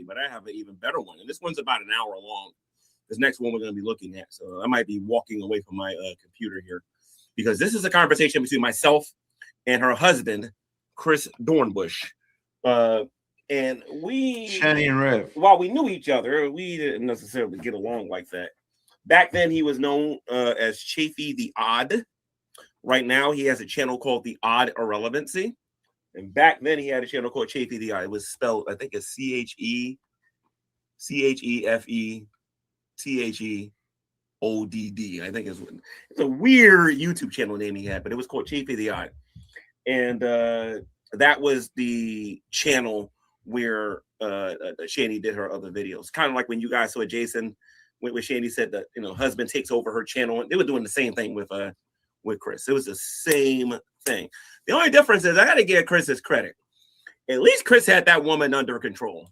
But I have an even better one, and this one's about an hour long. This next one we're going to be looking at, so I might be walking away from my computer here because this is a conversation between myself and her husband, Chris Dornbush. And we, Shanny and Rev, while we knew each other, we didn't necessarily get along like that. Back then, he was known as Chafee the Odd. Right now, he has a channel called The Odd Irrelevancy. And back then, he had a channel called Chafee the Odd. It was spelled, I think it's CHEFE THEODD. I think it's a weird YouTube channel name he had, but it was called Chafee the Odd. And that was the channel where Shanny did her other videos. Kind of like when you guys saw Jason, when Shanny said that, husband takes over her channel. They were doing the same thing with Chris. It was the same thing. The only difference is I got to give Chris his credit. At least Chris had that woman under control.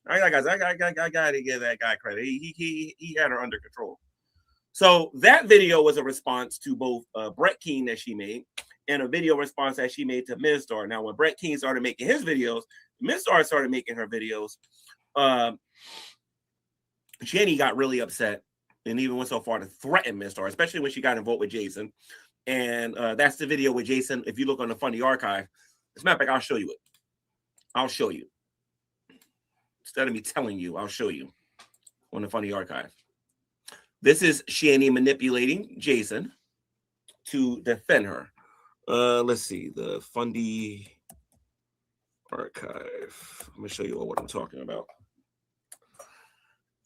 I got to give that guy credit. He had her under control. So that video was a response to both Brett Keane that she made and a video response that she made to Ms. Star. Now, when Brett Keane started making his videos, Ms. Star started making her videos. Shanny got really upset and even went so far to threaten Ms. Star, especially when she got involved with Jason. And that's the video with Jason. If you look on the Funny Archive, as a matter of fact, I'll show you it. I'll show you. Instead of me telling you, I'll show you on the Funny Archive. This is Shanny manipulating Jason to defend her. Let's see, the Funny Archive. I'm gonna show you what I'm talking about.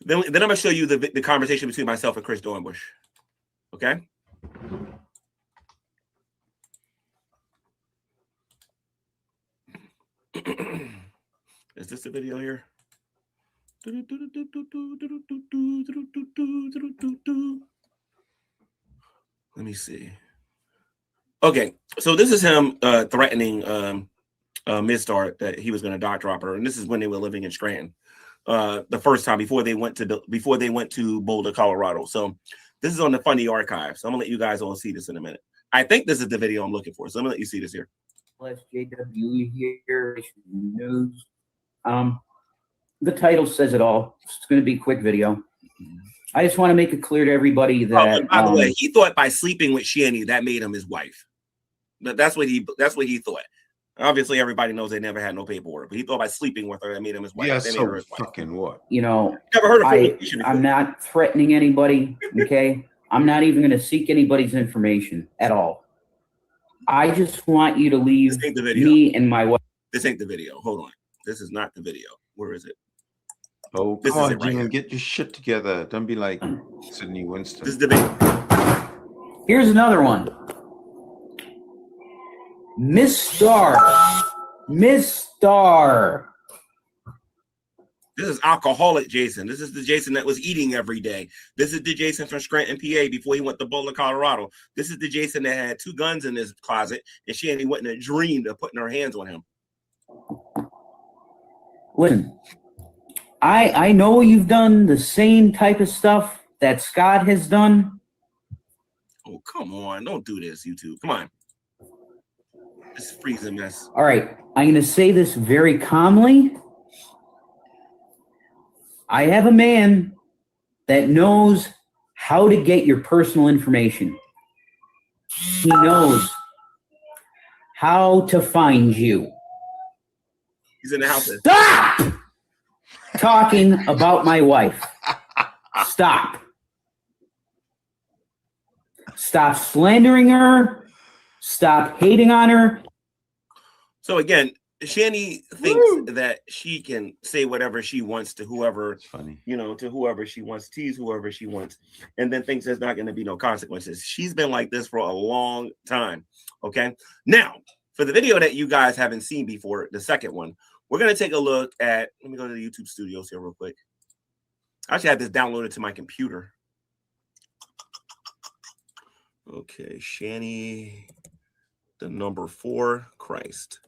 Then I'm gonna show you the conversation between myself and Chris Dornbush. Okay. Is this the video here? Let me see. Okay, so this is him threatening Ms. Star that he was going to dock drop her, and this is when they were living in Scranton. The first time before they went to Boulder, Colorado. So this is on the Funny Archive. So I'm gonna let you guys all see this in a minute. I think this is the video I'm looking for. So I'm gonna let you see this here. JW here, news. The title says it all. It's going to be a quick video. I just want to make it clear to everybody that. By the way, he thought by sleeping with Shanny that made him his wife. That's what he thought. Obviously, everybody knows they never had no paperwork, but he thought by sleeping with her that made him his wife. Yeah, that made so her his wife. fucking what? You know, Never heard of fornication before. I'm not threatening anybody. Okay, I'm not even going to seek anybody's information at all. I just want you to leave me and my wife. This ain't the video. Hold on. This is not the video. Where is it? Oh, This come is on, it right Jim, here. get your shit together. Don't be like Sydney Winston. This is the video. Here's another one. Miss Star. This is alcoholic Jason. This is the Jason that was eating every day. This is the Jason from Scranton, PA, before he went to Boulder, Colorado. This is the Jason that had 2 guns in his closet, and Shanny wouldn't have dreamed of putting her hands on him. Listen, I know you've done the same type of stuff that Scott has done. Oh, come on. Don't do this, YouTube. Come on. This is freezing mess. All right, I'm going to say this very calmly. I have a man that knows how to get your personal information. He knows how to find you. He's in the house. Stop talking about my wife. Stop. Stop slandering her. Stop hating on her. So again, Shanny thinks that she can say whatever she wants to whoever, to whoever she wants, tease whoever she wants, and then thinks there's not going to be no consequences. She's been like this for a long time. Okay. Now, for the video that you guys haven't seen before, the second one, we're going to take a look at, let me go to the YouTube studios here real quick. I actually had this downloaded to my computer. Okay. Shanny, the number 4, Christ.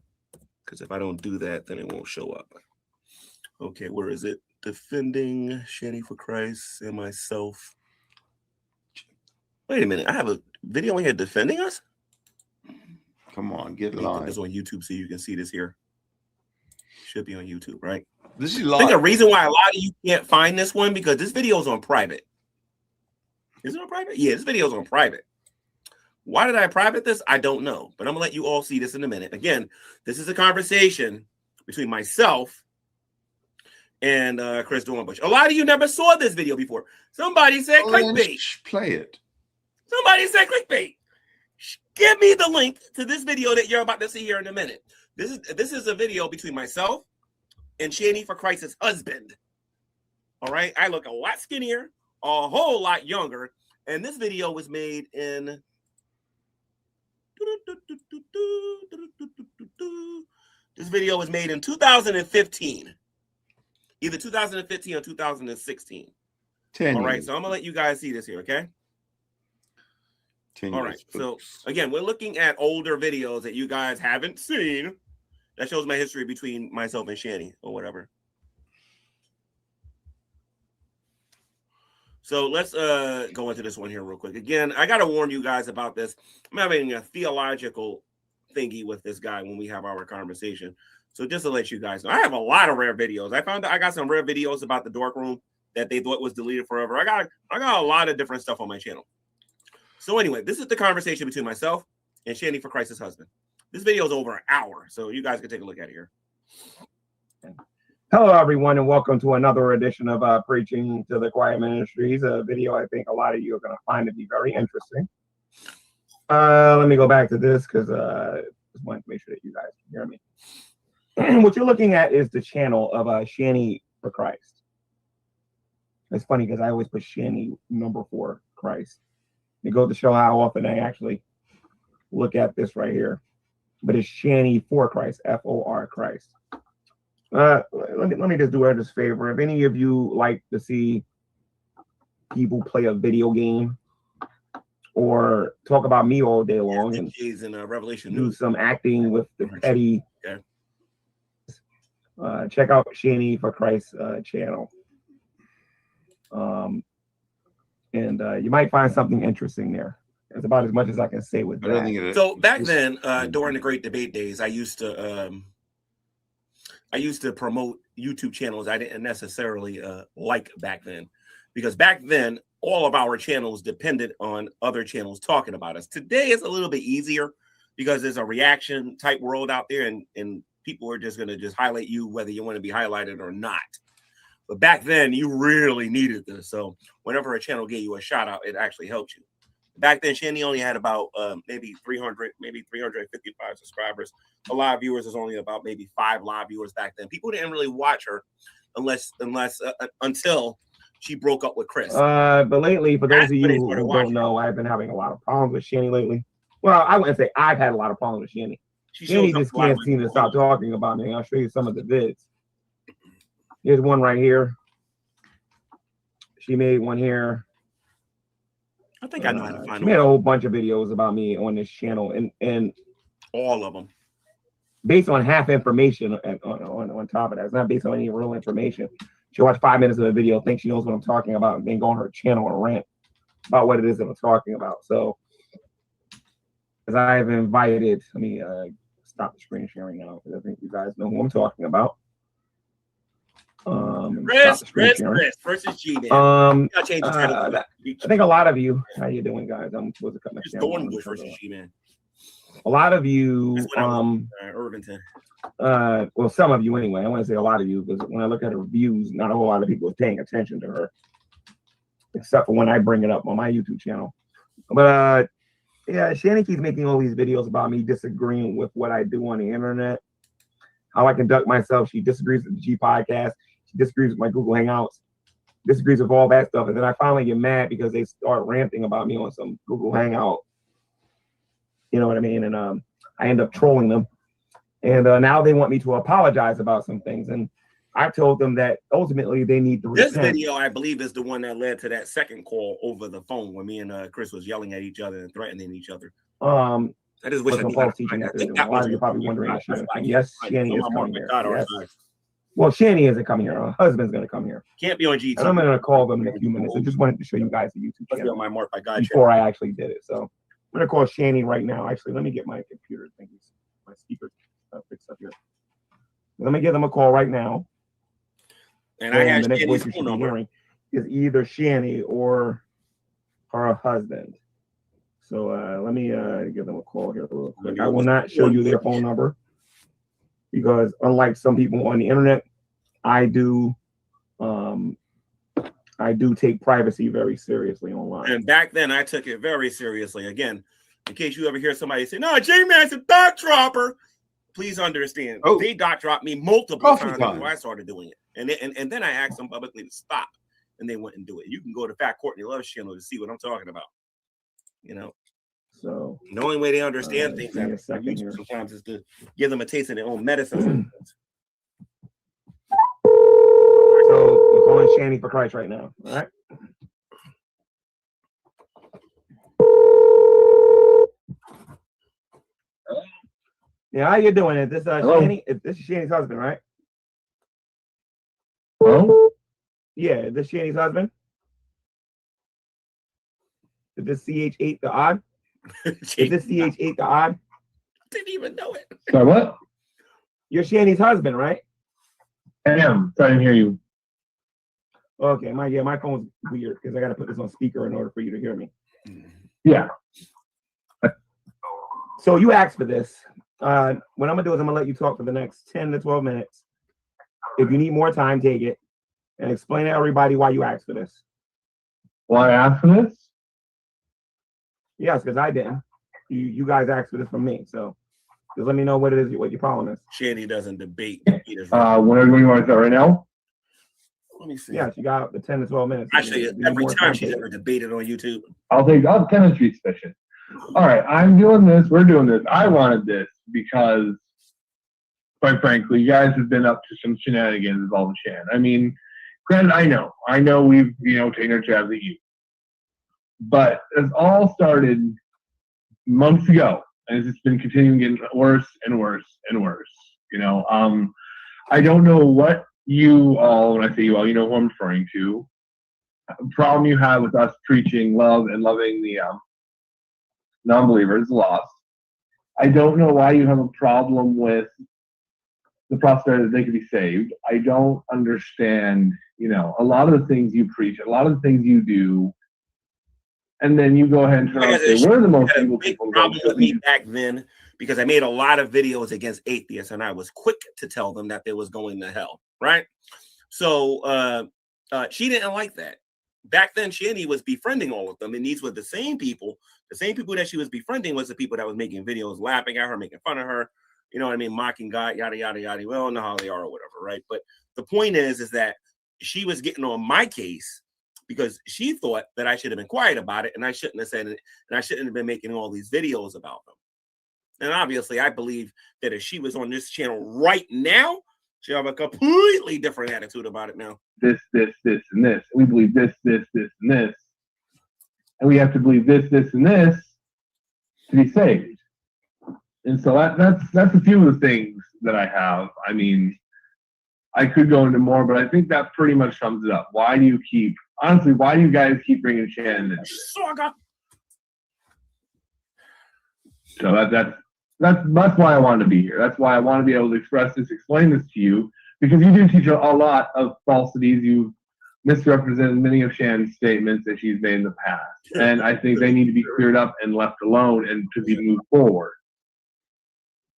Because if I don't do that, then it won't show up. Okay, where is it? Defending Shanny for Christ and myself. Wait a minute. I have a video in here defending us? Come on, get Put live. this on YouTube so you can see this here. Should be on YouTube, right? This is I live. think the reason why a lot of you can't find this one because this video is on private. Is it on private? Yeah, this video is on private. Why did I private this? I don't know, but I'm gonna let you all see this in a minute. Again, this is a conversation between myself and Chris Dornbush. A lot of you never saw this video before. Somebody said clickbait. Play it. Somebody said clickbait. Give me the link to this video that you're about to see here in a minute. This is a video between myself and Shanny for Christ's husband. All right, I look a lot skinnier, a whole lot younger, and this video was made in. This video was made in 2015, either 2015 or 2016. All right, so I'm gonna let you guys see this here, okay? All right, so again, we're looking at older videos that you guys haven't seen, That shows my history between myself and Shanny or whatever. So let's go into this one here real quick. Again, I got to warn you guys about this. I'm having a theological thingy with this guy when we have our conversation. So just to let you guys know, I have a lot of rare videos. I found out I got some rare videos about the dork room that they thought was deleted forever. I got a lot of different stuff on my channel. So anyway, this is the conversation between myself and Shanny for Christ's husband. This video is over an hour, so you guys can take a look at it here. Hello, everyone, and welcome to another edition of Preaching to the Quiet Ministries, a video I think a lot of you are going to find to be very interesting. Let me go back to this because just wanted to make sure that you guys can hear me. What you're looking at is the channel of Shanny for Christ. It's funny because I always put Shanny number 4 Christ. It goes to show how often I actually look at this right here. But it's Shanny for Christ, F-O-R Christ. Let me just do this favor. If any of you like to see people play a video game or talk about me all day long and Revelation do some acting with the petty, check out Shanny for Christ channel. And you might find something interesting there. It's about as much as I can say with that. So back then, during the Great Debate days, I used to promote YouTube channels I didn't necessarily like back then, because back then all of our channels depended on other channels talking about us. Today it's a little bit easier because there's a reaction type world out there, and people are just going to just highlight you whether you want to be highlighted or not. But back then you really needed this. So whenever a channel gave you a shout out, it actually helped you. Back then, Shanny only had about maybe 300, maybe 355 subscribers. A live viewers is only about maybe 5 live viewers back then. People didn't really watch her until she broke up with Chris. But lately, for those of you who don't know, I've been having a lot of problems with Shanny lately. Well, I wouldn't say I've had a lot of problems with Shanny. Shanny just can't seem to stop talking about me. I'll show you some of the vids. Here's one right here. She made one here. I think I know how to find. She made a whole bunch of videos about me on this channel, and all of them based on half information on top of that. It's not based on any real information. She watched 5 minutes of the video, thinks she knows what I'm talking about, and then go on her channel and rant about what it is that I'm talking about. So, as I've invited, let me stop the screen sharing now because I think you guys know who I'm talking about. Chris versus G-Man. I think a lot of you, how you doing, guys? I'm supposed to cut my channel. Versus G-Man. A lot of you, Irvington. well, some of you anyway. I want to say a lot of you because when I look at her reviews, not a whole lot of people are paying attention to her, except for when I bring it up on my YouTube channel. But yeah, Shanny keeps making all these videos about me disagreeing with what I do on the internet, how I conduct myself. She disagrees with the G podcast. She disagrees with my Google Hangouts, disagrees with all that stuff. And then I finally get mad because they start ranting about me on some Google Hangout. You know what I mean? And I end up trolling them. And now they want me to apologize about some things. And I told them that ultimately they need to repent. This video, I believe, is the one that led to that second call over the phone when me and Chris was yelling at each other and threatening each other. That is what false teaching that they're doing. A lot of you probably wondering. Yes, Shanny is coming here. Yes. Well, Shanny isn't coming here. Her husband's going to come here. Can't be on GT. And I'm going to call them in a few minutes. I just wanted to show you guys the YouTube channel before I actually did it. So I'm going to call Shanny right now. Actually, let me get my computer thingies, my speaker fixed up here. Let me give them a call right now. And I have the next voice you should be hearing is either Shanny or her husband. So let me give them a call here real quick. I will not show you their phone number because unlike some people on the internet, I do take privacy very seriously online. And back then I took it very seriously. Again, in case you ever hear somebody say, "No, J-Man's a dot dropper," please understand. They dot dropped me multiple times before I started doing it. And then I asked them publicly to stop, and they wouldn't do it. You can go to Fat Courtney Love's channel to see what I'm talking about. You know, so the only way they understand things sometimes is to give them a taste of their own medicine. So we're calling Shanny for Christ right now. All right. Yeah, how you doing? Is this Hello? Shanny? This is Shanny's husband, right? Hello? Yeah, is this Shanny's husband? Is this CH8 the odd? Is this CH8 the odd? Didn't even know it. Sorry, what? You're Shanny's husband, right? I am. Sorry, I didn't hear you. Okay, my phone's weird because I got to put this on speaker in order for you to hear me. Yeah. So you asked for this. What I'm gonna do is I'm gonna let you talk for the next 10 to 12 minutes. If you need more time, take it and explain to everybody why you asked for this. Why I asked for this? Yes, because I didn't. You guys asked for this from me, so just let me know what it is, what your problem is. Shanny doesn't debate. Whenever you want to start right now? Let me see. Yes, you got the 10 to 12 minutes. Actually, every time she's ever debated on YouTube. I'll take chemistry sufficient. All right, I'm doing this. We're doing this. I wanted this because, quite frankly, you guys have been up to some shenanigans with all the Shan. I mean, granted, I know we've, taken our jabs at you. But it all started months ago, and it's just been continuing getting worse and worse and worse. I don't know what you all, when I say you all, you know who I'm referring to, problem you have with us preaching love and loving the non-believers, lost. I don't know why you have a problem with the prospect that they could be saved. I don't understand, a lot of the things you preach, a lot of the things you do, and then you go ahead and turn around and say, we're the most evil people. Problem with me back then, because I made a lot of videos against atheists, and I was quick to tell them that they was going to hell, right? So she didn't like that. Back then, Shanny was befriending all of them, and these were the same people that she was befriending was the people that was making videos, laughing at her, making fun of her, you know what I mean, mocking God, yada, yada, yada. We all know how they are or whatever, right? But the point is that she was getting on my case because she thought that I should have been quiet about it, and I shouldn't have said it, and I shouldn't have been making all these videos about them. And obviously, I believe that if she was on this channel right now, she'll have a completely different attitude about it now. This, and this. We believe this, and this. And we have to believe this, and this to be saved. And so that's a few of the things that I have. I mean, I could go into more, but I think that pretty much sums it up. Why do you guys keep bringing Shannon into this? So that's why I wanted to be here. That's why I want to be able to explain this to you, because you do teach a lot of falsities. You've misrepresented many of Shannon's statements that she's made in the past. And I think they need to be cleared up and left alone and to be moved forward.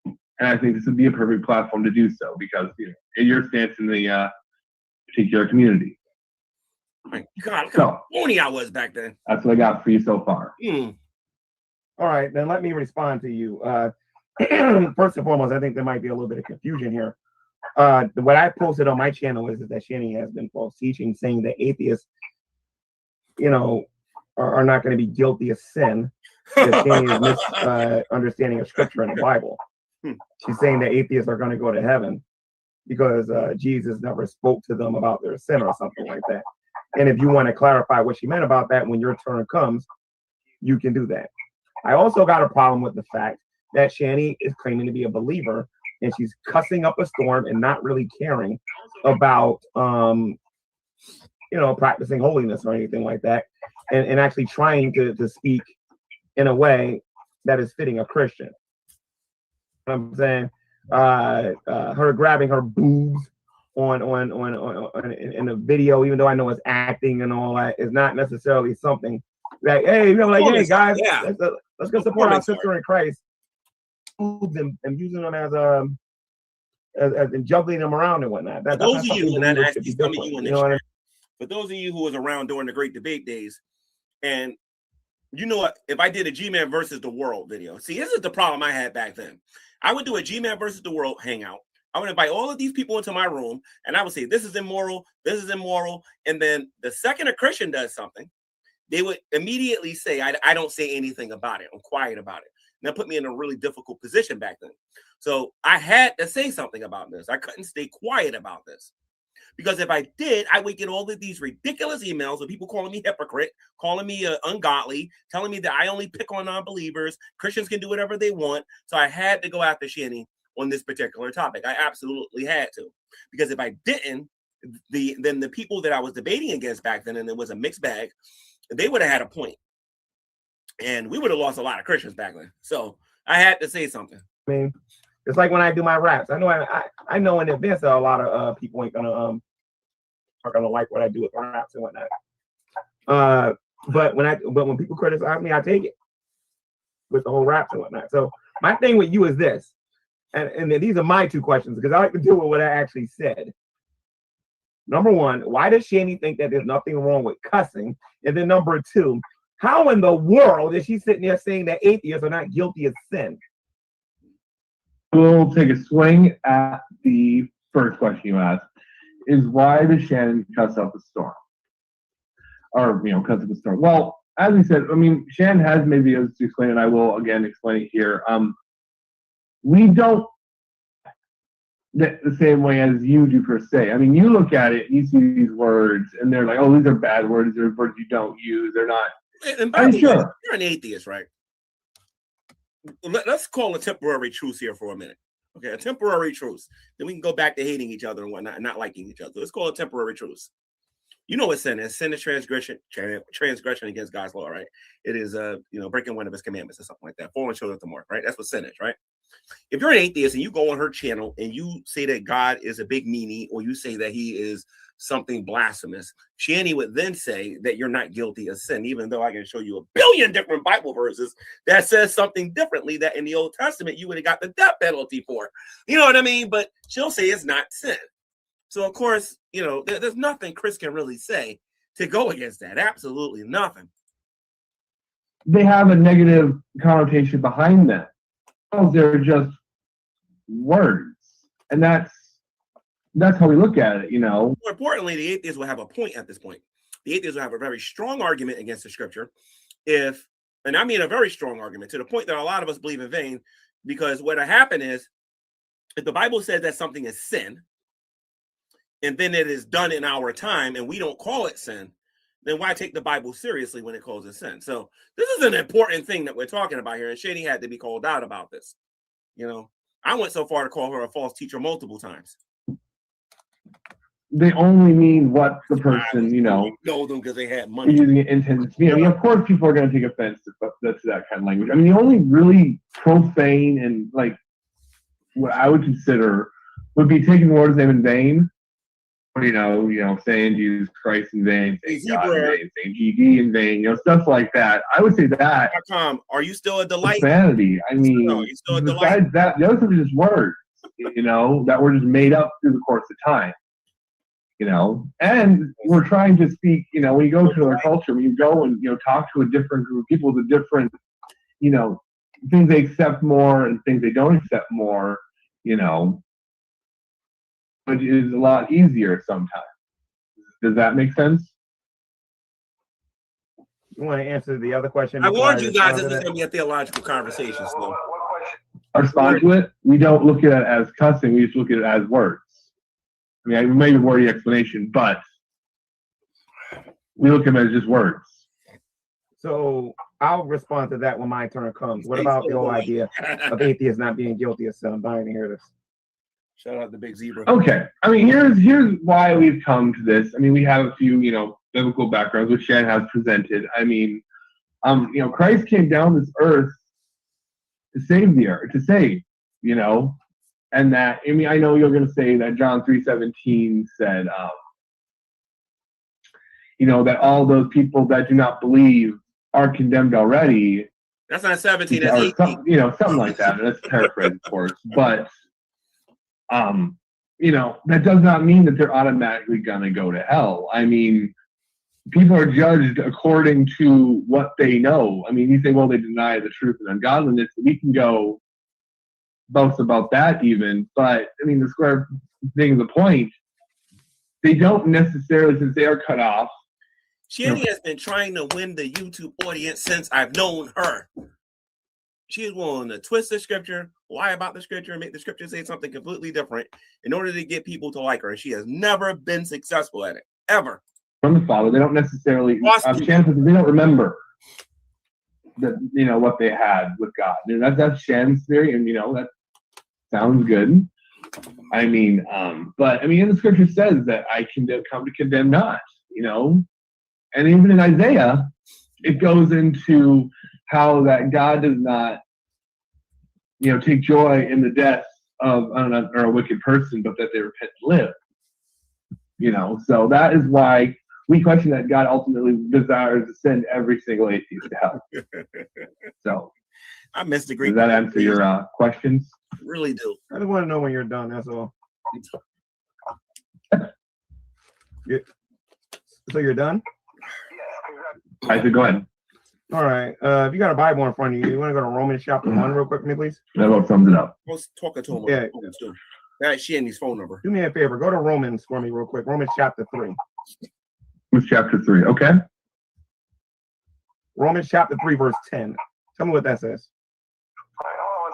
And I think this would be a perfect platform to do so, because in your stance in the particular community. My God, look how phony I was back then. That's what I got for you so far. All right, then let me respond to you. First and foremost, I think there might be a little bit of confusion here. What I posted on my channel is that Shanny has been false teaching, saying that atheists, are not going to be guilty of sin. That Shanny is misunderstanding of scripture in the Bible. She's saying that atheists are going to go to heaven because Jesus never spoke to them about their sin or something like that. And if you want to clarify what she meant about that when your turn comes, you can do that. I also got a problem with the fact that Shanny is claiming to be a believer and she's cussing up a storm and not really caring about, practicing holiness or anything like that, and actually trying to speak in a way that is fitting a Christian. I'm saying her grabbing her boobs on in a video, even though I know it's acting and all that, is not necessarily something that, hey, hey guys, yeah, let's go support our sister in Christ, and using them as and juggling them around and whatnot. For those of you, and that actually some of you in the chat, for those of you who was around during the Great Debate days, and you know what, if I did a G-Man versus the world video, see, this is the problem I had back then. I would do a G-Man versus the world hangout. I would invite all of these people into my room, and I would say, this is immoral, and then the second a Christian does something, they would immediately say, I don't say anything about it. I'm quiet about it. And that put me in a really difficult position back then. So I had to say something about this. I couldn't stay quiet about this Because if I did, I would get all of these ridiculous emails of people calling me hypocrite, calling me ungodly, telling me that I only pick on non-believers. Christians can do whatever they want. So I had to go after Shanny on this particular topic. I absolutely had to. Because if I didn't, then the people that I was debating against back then, and it was a mixed bag, they would have had a point. And we would have lost a lot of Christians back then. So I had to say something. I mean, it's like when I do my raps. I know know in advance that a lot of people are gonna like what I do with my raps and whatnot. But when people criticize me, I take it with the whole raps and whatnot. So my thing with you is this, and these are my two questions because I like to deal with what I actually said. Number one, why does Shanny think that there's nothing wrong with cussing? And then number two, how in the world is she sitting there saying that atheists are not guilty of sin? We'll take a swing at the first question you asked, is why does Shannon cuss up a storm? Or, cuss up a storm. Well, as we said, Shannon has made videos to explain it. I will, again, explain it here. We don't the same way as you do, per se. You look at it, and you see these words, and they're like, oh, these are bad words. They're words you don't use. They're not. And by the way, you're an atheist, right? Let's call a temporary truce here for a minute. Okay, a temporary truce. Then we can go back to hating each other and whatnot, and not liking each other. Let's call it a temporary truce. You know what sin is? Sin is transgression against God's law, right? It is breaking one of his commandments or something like that. Falling short of the mark, right? That's what sin is, right? If you're an atheist and you go on her channel and you say that God is a big meanie, or you say that he is something blasphemous, Shanny would then say that you're not guilty of sin, even though I can show you a billion different Bible verses that says something differently, that in the Old Testament you would have got the death penalty for. You know what I mean? But she'll say it's not sin. So, of course, there's nothing Chris can really say to go against that. Absolutely nothing. They have a negative connotation behind that. They're just words. And that's how we look at it, More importantly, the atheists will have a point at this point. The atheists will have a very strong argument against the scripture. And I mean a very strong argument, to the point that a lot of us believe in vain, because what will happen is, if the Bible says that something is sin, and then it is done in our time, and we don't call it sin, then why take the Bible seriously when it calls it sin? So this is an important thing that we're talking about here, and Shanny had to be called out about this. I went so far to call her a false teacher multiple times. They only mean what the person, know them because they had money. Using it intended to mean. Of course, people are going to take offense to that kind of language. The only really profane and what I would consider would be taking the Lord's name in vain. Saying Jesus Christ in vain, saying God in vain, saying GD in vain, stuff like that. I would say that. Are you still a delight? Vanity. You're still a delight. Besides that, the other stuff is just words, that were just made up through the course of time. And we're trying to speak, when you go to their culture, when you go and, talk to a different group of people with a different, things they accept more and things they don't accept more, but it is a lot easier sometimes. Does that make sense? You want to answer the other question? I warned you guys this is going to be a theological conversation. So, I respond to it. We don't look at it as cussing. We just look at it as words. I maybe wordy explanation, but we look at them as just words. So I'll respond to that when my turn comes. What about the whole idea of atheists not being guilty of sin? I'm dying to hear this. Shout out the big zebra. Okay. Here's why we've come to this. We have a few, biblical backgrounds, which Shannon has presented. Christ came down this earth to save the earth, and that, I know you're going to say that John 3:17 said, that all those people that do not believe are condemned already. That's not 17, that's 18. Something like that. That's paraphrased, of course. But, that does not mean that they're automatically going to go to hell. People are judged according to what they know. You say, well, they deny the truth and ungodliness. We can go boast about that even, but the square thing is the point. They don't necessarily, since they are cut off. Shanny has been trying to win the YouTube audience since I've known her. she is willing to twist the scripture, lie about the scripture, and make the scripture say something completely different in order to get people to like her. And she has never been successful at it, ever. From the Father, they don't necessarily. Chances they don't remember that what they had with God. And that's Shan's theory, and that sounds good. I mean, but I mean, in the scripture says that I can come to condemn not. And even in Isaiah, it goes into how that God does not, take joy in the death of a wicked person, but that they repent and live. So that is why we question that God ultimately desires to send every single atheist to hell. So I missed the Greek. Does that answer your questions? I really do. I just want to know when you're done. That's all. So you're done? I said, go ahead. All right. If you got a Bible in front of you, you want to go to Romans chapter 1 real quick, me, please? That about sums it up. I was talking to him. Yeah. That's Shanny's phone number. Do me a favor. Go to Romans for me real quick. Romans chapter 3. Romans chapter 3. Okay. Romans chapter 3, verse 10. Tell me what that says. All right, hold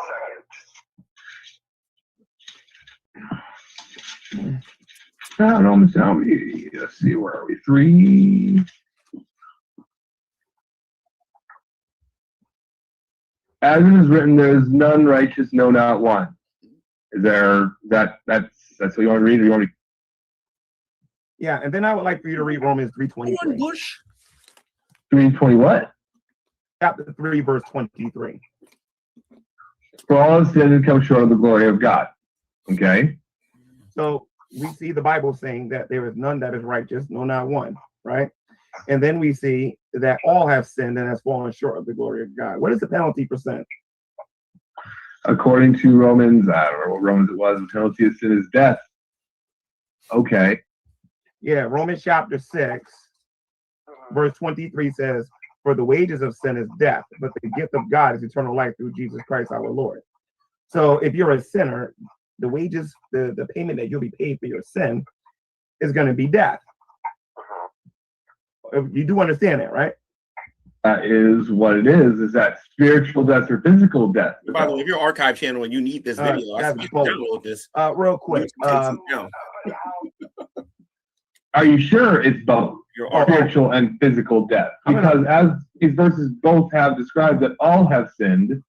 on 1 second. Romans, let's see, where are we? 3. As it is written, there is none righteous, no, not one. Is there that's what you want to read, or you want to? Yeah, and then I would like for you to read Romans 3:23. Bush. 3:20 what? Chapter 3, verse 23. For all have sinned and come short of the glory of God. Okay. So we see the Bible saying that there is none that is righteous, no, not one, right? And then we see that all have sinned and has fallen short of the glory of God. What is the penalty for sin? According to Romans, I don't know what Romans it was, the penalty of sin is death. Okay. Yeah, Romans chapter 6, verse 23 says, for the wages of sin is death, but the gift of God is eternal life through Jesus Christ our Lord. So if you're a sinner, the wages, the payment that you'll be paid for your sin is going to be death. You do understand that, right? That is what it is that spiritual death or physical death? By the way, if you're archive channel and you need this video, I suggest you download this. Real quick. Are you sure it's both spiritual and physical death? Because as these verses both have described that all have sinned,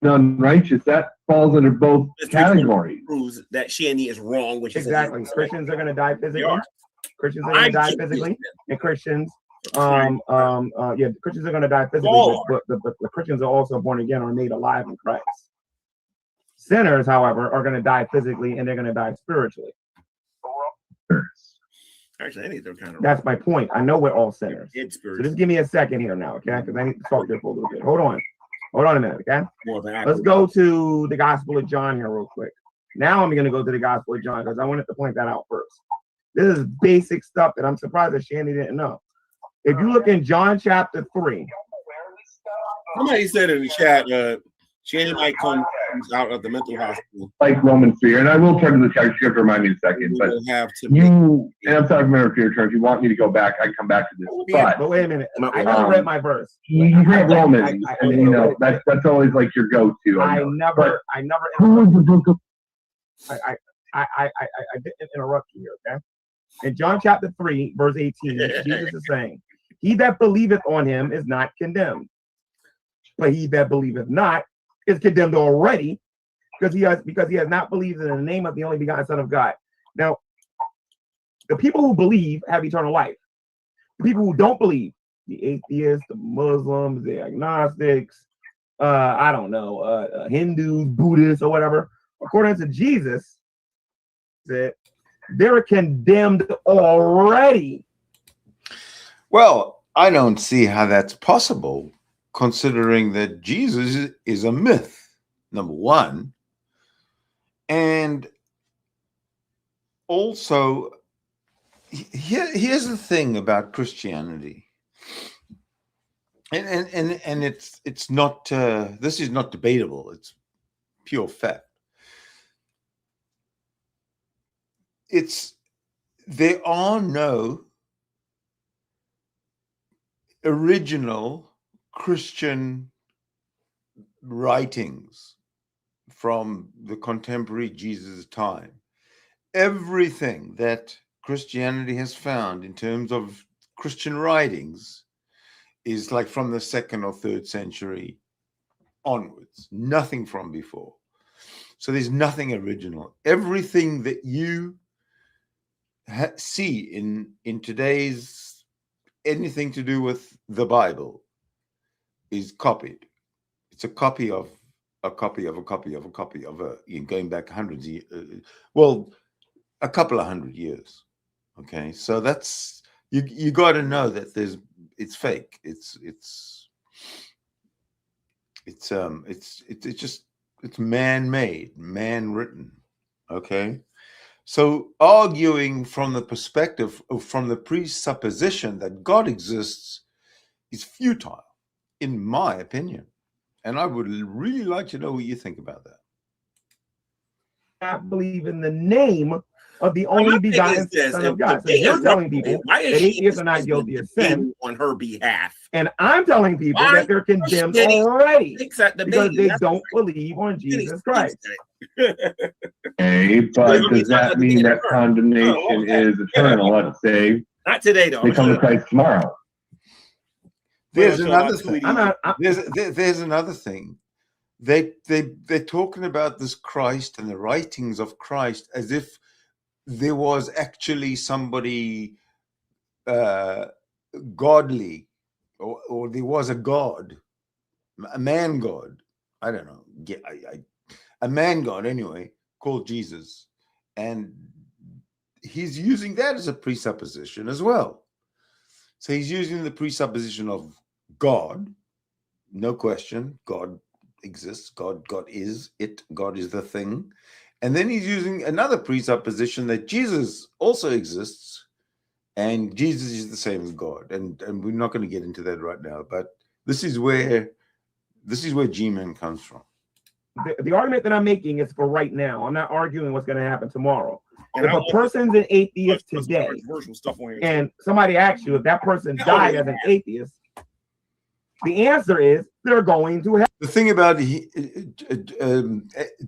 none righteous, that falls under both categories. Proves that Shanny is wrong. Which exactly. Christians are going to die physically. Christians are going to die physically, and Christians, Christians are going to die physically, but the Christians are also born again or made alive in Christ. Sinners, however, are going to die physically, and they're going to die spiritually. Actually, I think they're kind of. That's my point. I know we're all sinners. So just give me a second here now, okay? Because I need to talk there for a little bit. Hold on a minute, okay? Let's go to the Gospel of John here real quick. Now I'm going to go to the Gospel of John because I wanted to point that out first. This is basic stuff that I'm surprised that Shanny didn't know. If you look in John chapter 3. Somebody said in the chat, Shanny might come out of the mental hospital. Like Romans 3, and I will turn to the text. You have to remind me in a second. But and I'm sorry, remember for your terms. You want me to go back? I can come back to this. But wait a minute. I never read my verse. You read Romans, and that's always like your go-to. I never. Who was the book of? I didn't interrupt you here, okay? In John chapter 3, verse 18, Jesus is saying, he that believeth on him is not condemned, but he that believeth not is condemned already, because he has not believed in the name of the only begotten Son of God. Now, the people who believe have eternal life. The people who don't believe, the atheists, the Muslims, the agnostics, Hindus, Buddhists, or whatever, according to Jesus, that they're condemned already. Well, I don't see how that's possible, considering that Jesus is a myth, number one. And also, here's the thing about Christianity. And it's not, this is not debatable. It's pure fact. There are no original Christian writings from the contemporary Jesus time, everything that Christianity has found in terms of Christian writings is like from the 2nd or 3rd century onwards, nothing from before. So there's nothing original. Everything that you see in today's anything to do with the Bible is copied. It's a copy of a copy of a copy of a copy of a, going back hundreds of years, well, a couple of hundred years. Okay, so that's you got to know that it's fake. It's man-made, man-written. Okay, so arguing from the perspective of, from the presupposition that God exists is futile, in my opinion. And I would really like to know what you think about that. I believe in the name of the only begotten Son of God. So you're telling people that atheists are not guilty of sin on her behalf, and I'm telling people that they're condemned already because they don't believe on Jesus Christ. Okay, but does that mean that condemnation is eternal? Let's say not today, though. They come to Christ tomorrow. There's another thing. There's another thing. They're talking about this Christ and the writings of Christ as if there was actually somebody godly, or there was a God, a man God. I don't know. A man God anyway, called Jesus, and he's using that as a presupposition as well. So he's using the presupposition of God, no question. God exists. God is it. God is the thing. And then he's using another presupposition that Jesus also exists, and Jesus is the same as God. And we're not going to get into that right now, but this is where G-Man comes from. The argument that I'm making is for right now. I'm not arguing what's going to happen tomorrow. If a person's an atheist today, and somebody asks you if that person died as an atheist, the answer is they're going to hell. The thing about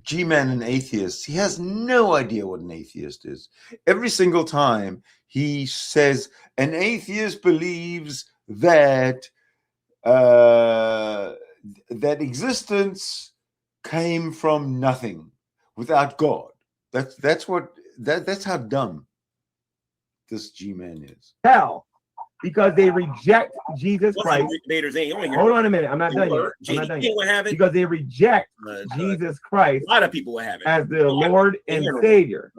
G-Man and atheists, he has no idea what an atheist is. Every single time he says an atheist believes that that existence came from nothing, without God. That's how dumb this G-Man is. Hell. Because they reject Jesus Christ. Hold on a minute. I'm not done yet. Because they reject Jesus Christ. A lot of people will have it as the Lord and Savior.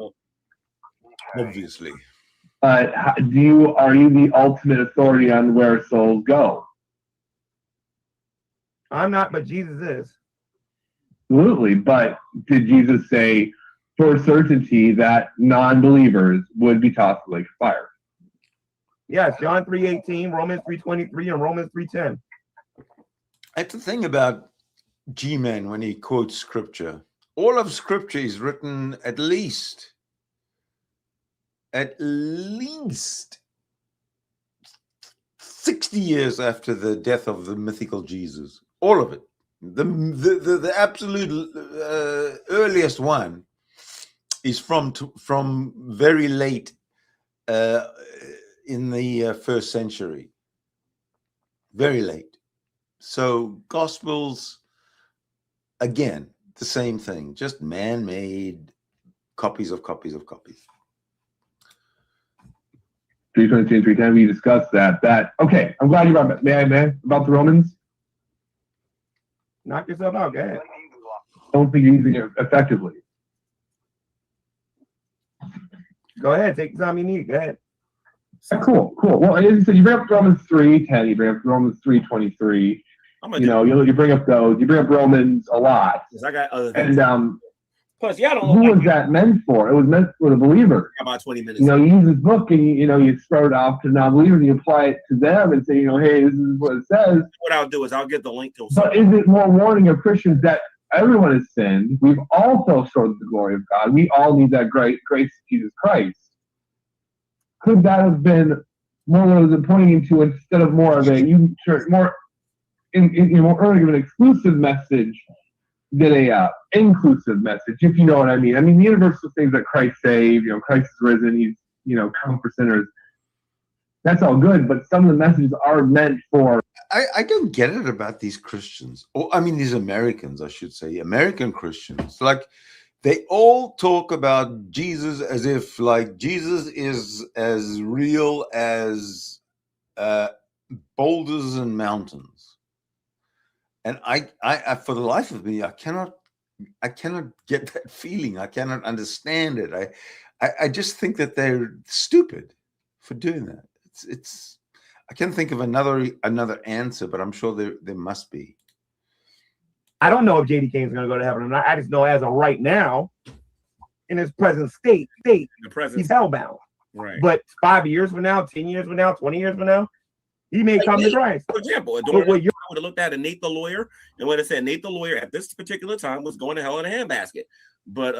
Obviously. Are you the ultimate authority on where souls go? I'm not, but Jesus is. Absolutely. But did Jesus say for certainty that non-believers would be tossed to the lake of fire? Yes, John 3:18, Romans 3:23, and Romans 3:10. That's the thing about G-Man when he quotes scripture. All of scripture is written at least 60 years after the death of the mythical Jesus. All of it. The absolute earliest one is from very late in the 1st century, very late. So Gospels, again, the same thing, just man-made copies of copies of copies. 3:22 and 3:10, we discussed that. Okay, I'm glad you brought it. May I, about the Romans? Knock yourself out, go ahead. I don't think you're using it effectively. Go ahead, take the time you need, go ahead. Cool. Well, as you said, you bring up Romans 3:10, you bring up Romans 3:23. You bring up those. You bring up Romans a lot. Yes, I got other things. And plus, yeah, I don't know who was that meant for? It was meant for the believer. About 20 minutes. You use this book and you spread it off to non-believers and you apply it to them and say, hey, this is what it says. What I'll do is I'll get the link to. But is it more warning of Christians that everyone has sinned? We've all fell short of the glory of God. We all need that grace of Jesus Christ. Could that have been more what it was pointing to instead of more of a more more early of an exclusive message than a inclusive message, if you know what I mean. I mean, the universal things that Christ saved, Christ is risen, he's, come for sinners. That's all good, but some of the messages are meant for. I don't get it about these Christians. Or I mean, these Americans, I should say, American Christians. Like, they all talk about Jesus as if like Jesus is as real as boulders and mountains. And I for the life of me, I cannot get that feeling. I cannot understand it. I just think that they're stupid for doing that. It's I can't think of another answer, but I'm sure there must be. I don't know if JD Kane's going to go to heaven or not. I just know as of right now, in his present state, he's hellbound. Right. But 5 years from now, 10 years from now, 20 years from now, he may come to Christ. For example, I would have looked at Nate the lawyer and would have said Nate the lawyer at this particular time was going to hell in a handbasket. But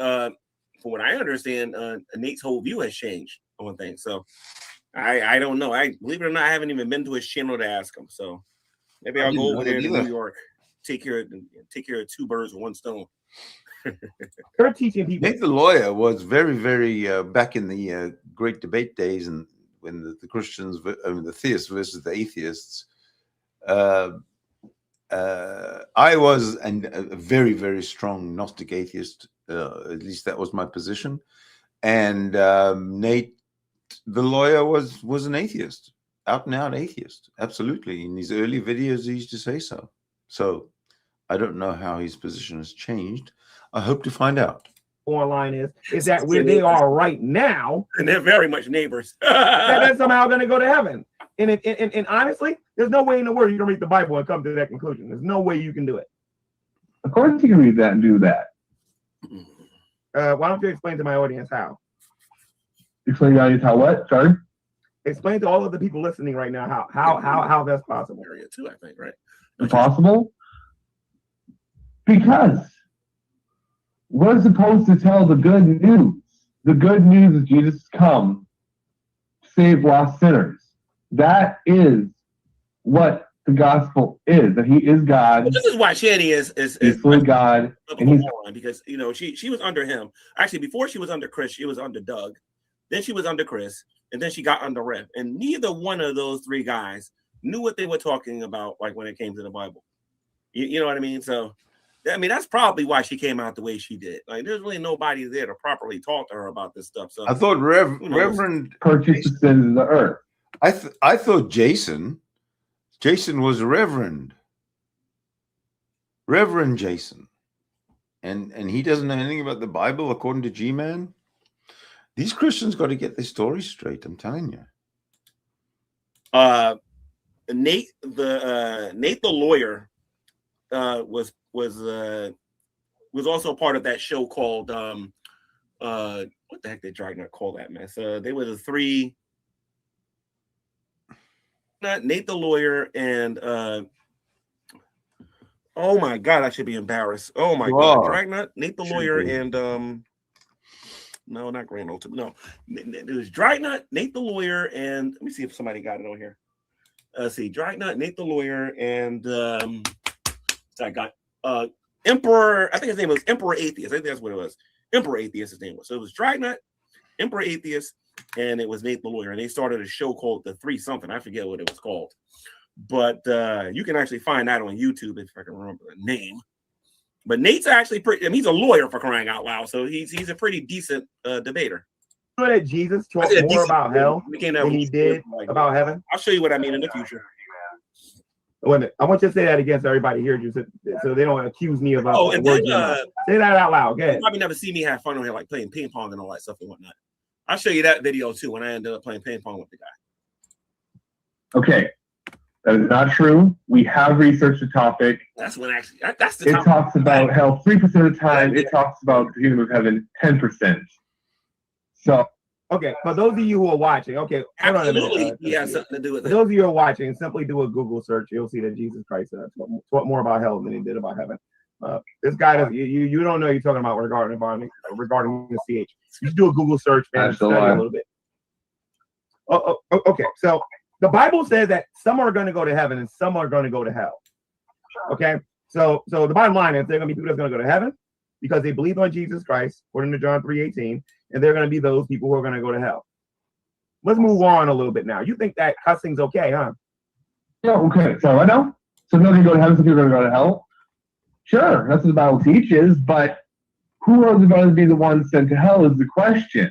from what I understand, Nate's whole view has changed on things. So I don't know. I believe it or not, I haven't even been to his channel to ask him. So maybe I'll go over there to New York, take care of two birds with one stone. They're teaching people. Nate the lawyer was very, very back in the great debate days, and when the Christians, the theists versus the atheists. I was a very, very strong Gnostic atheist. At least that was my position. And Nate, the lawyer, was an atheist, out and out atheist. Absolutely. In his early videos, he used to say so. So I don't know how his position has changed. I hope to find out. Online is that where they are right now, and they're very much neighbors. They're somehow going to go to heaven. And honestly, there's no way in the world you can read the Bible and come to that conclusion. There's no way you can do it. Of course, you can read that and do that. Why don't you explain to my audience how? Explain to the audience how what? Sorry. Explain to all of the people listening right now how that's possible. Area too, I think, right? Impossible. Because we're supposed to tell the good news. The good news is Jesus has come to save lost sinners. That is what the gospel is. That He is God. Well, this is why Shanny is fully God, and he's because she was under him. Actually, before she was under Chris, she was under Doug. Then she was under Chris, and then she got under Rev. And neither one of those three guys knew what they were talking about, like when it came to the Bible. You know what I mean? So. I mean, that's probably why she came out the way she did. Like, there's really nobody there to properly talk to her about this stuff. So I thought Reverend purchased the sins of the earth. I thought Jason was Reverend Jason, and he doesn't know anything about the Bible according to G-Man. These Christians got to get their story straight. I'm telling you. Nate the lawyer was also part of that show called what the heck they tried to call that mess? They were the three, not Nate the lawyer and oh my god, I should be embarrassed. Oh my god, Dragnet, Nate the lawyer, and no, not Grand Ultimate. No, it was Dragnet, Nate the lawyer, and let me see if somebody got it on here. See, Dragnet, Nate the lawyer, and I got Emperor, I think his name was Emperor Atheist. I think that's what it was. Emperor Atheist, his name was. So it was Dragnet, Emperor Atheist, and it was Nate the lawyer. And they started a show called The Three Something. I forget what it was called. But you can actually find that on YouTube if I can remember the name. But Nate's actually pretty, I mean, he's a lawyer for crying out loud. So he's a pretty decent debater. You know that Jesus talked more about hell than he did about heaven? I'll show you what I mean in the future. Wait a minute. I want you to say that again so everybody hears you, so they don't accuse me of and then, say that out loud. Go ahead. You probably never see me have fun on here, like playing ping pong and all that stuff and whatnot. I'll show you that video too when I ended up playing ping pong with the guy. Okay, that is not true. We have researched the topic. That's when actually that's the. It talks about hell 3% of the time. It talks about the kingdom of heaven 10%. So. Okay, for those of you who are watching, okay, hold on a minute. He has something to do with it. For those of you who are watching, simply do a Google search. You'll see that Jesus Christ taught more about hell than he did about heaven. This guy does you don't know you're talking about regarding the CH. You should do a Google search and study a little bit. Okay, so the Bible says that some are going to go to heaven and some are going to go to hell. Okay, so the bottom line is there are going to be people that's going to go to heaven because they believe on Jesus Christ, according to John 3:18, and they're going to be those people who are going to go to hell. Let's move on a little bit now. You think that cussing's okay, huh? Yeah, okay. So I know. Some people are going to go to heaven, some people are going to go to hell. Sure, that's what the Bible teaches, but who are going to be the ones sent to hell is the question.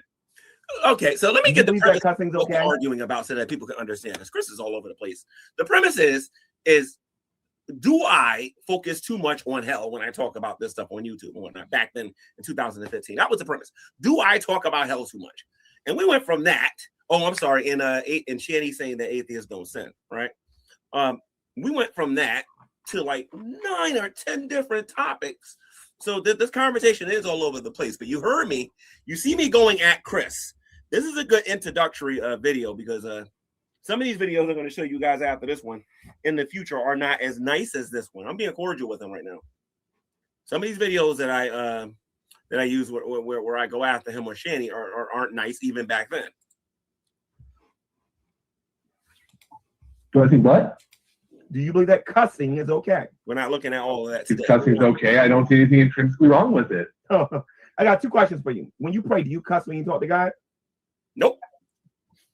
Okay, so let me get the premise cussing's what we're okay. arguing about so that people can understand this. Chris is all over the place. The premise is do I focus too much on hell when I talk about this stuff on YouTube and whatnot back then in 2015? That was the premise. Do I talk about hell too much? And we went from that. Oh, I'm sorry. And Shanny saying that atheists don't sin, right? We went from that to like 9 or 10 different topics. So this conversation is all over the place. But you heard me. You see me going at Chris. This is a good introductory video because some of these videos I'm going to show you guys after this one in the future are not as nice as this one. I'm being cordial with them right now. Some of these videos that I use where I go after him or Shanny aren't nice even back then. Do I think what? Do you believe that cussing is okay? We're not looking at all of that today. If cussing is okay, I don't see anything intrinsically wrong with it. Oh, I got 2 questions for you. When you pray, do you cuss when you talk to God? Nope.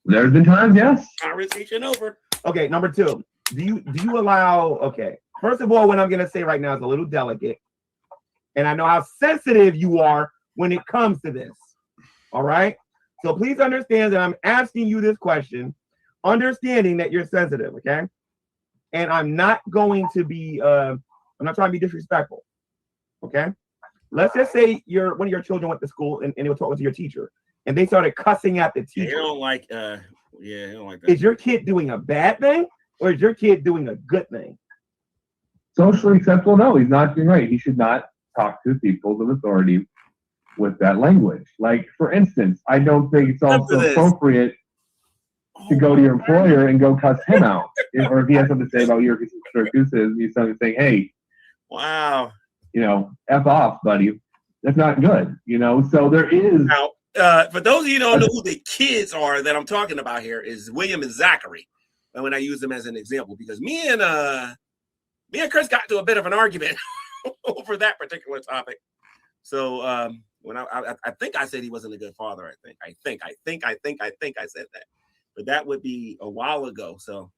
There's been times, yes. Conversation over. Okay, number 2. Do you allow? Okay, first of all, what I'm gonna say right now is a little delicate, and I know how sensitive you are when it comes to this. All right, so please understand that I'm asking you this question, understanding that you're sensitive. Okay, and I'm not going to be. I'm not trying to be disrespectful. Okay, let's just say one of your children went to school and they were talking to your teacher, and they started cussing at the teacher. They don't like. They don't like that. Is your kid doing a bad thing? Or is your kid doing a good thing? Socially acceptable? No, he's not doing right. He should not talk to people of authority with that language. Like, for instance, I don't think it's also appropriate to go to your employer and go cuss him out. Or if he has something to say about your excuses, he's saying, hey, wow, F off, buddy. That's not good, So there is. Now, for those of you who don't know who the kids are that I'm talking about here is William and Zachary. And when I use them as an example, because me and Chris got into a bit of an argument over that particular topic. So when I think I said he wasn't a good father. I think I said that, but that would be a while ago. So,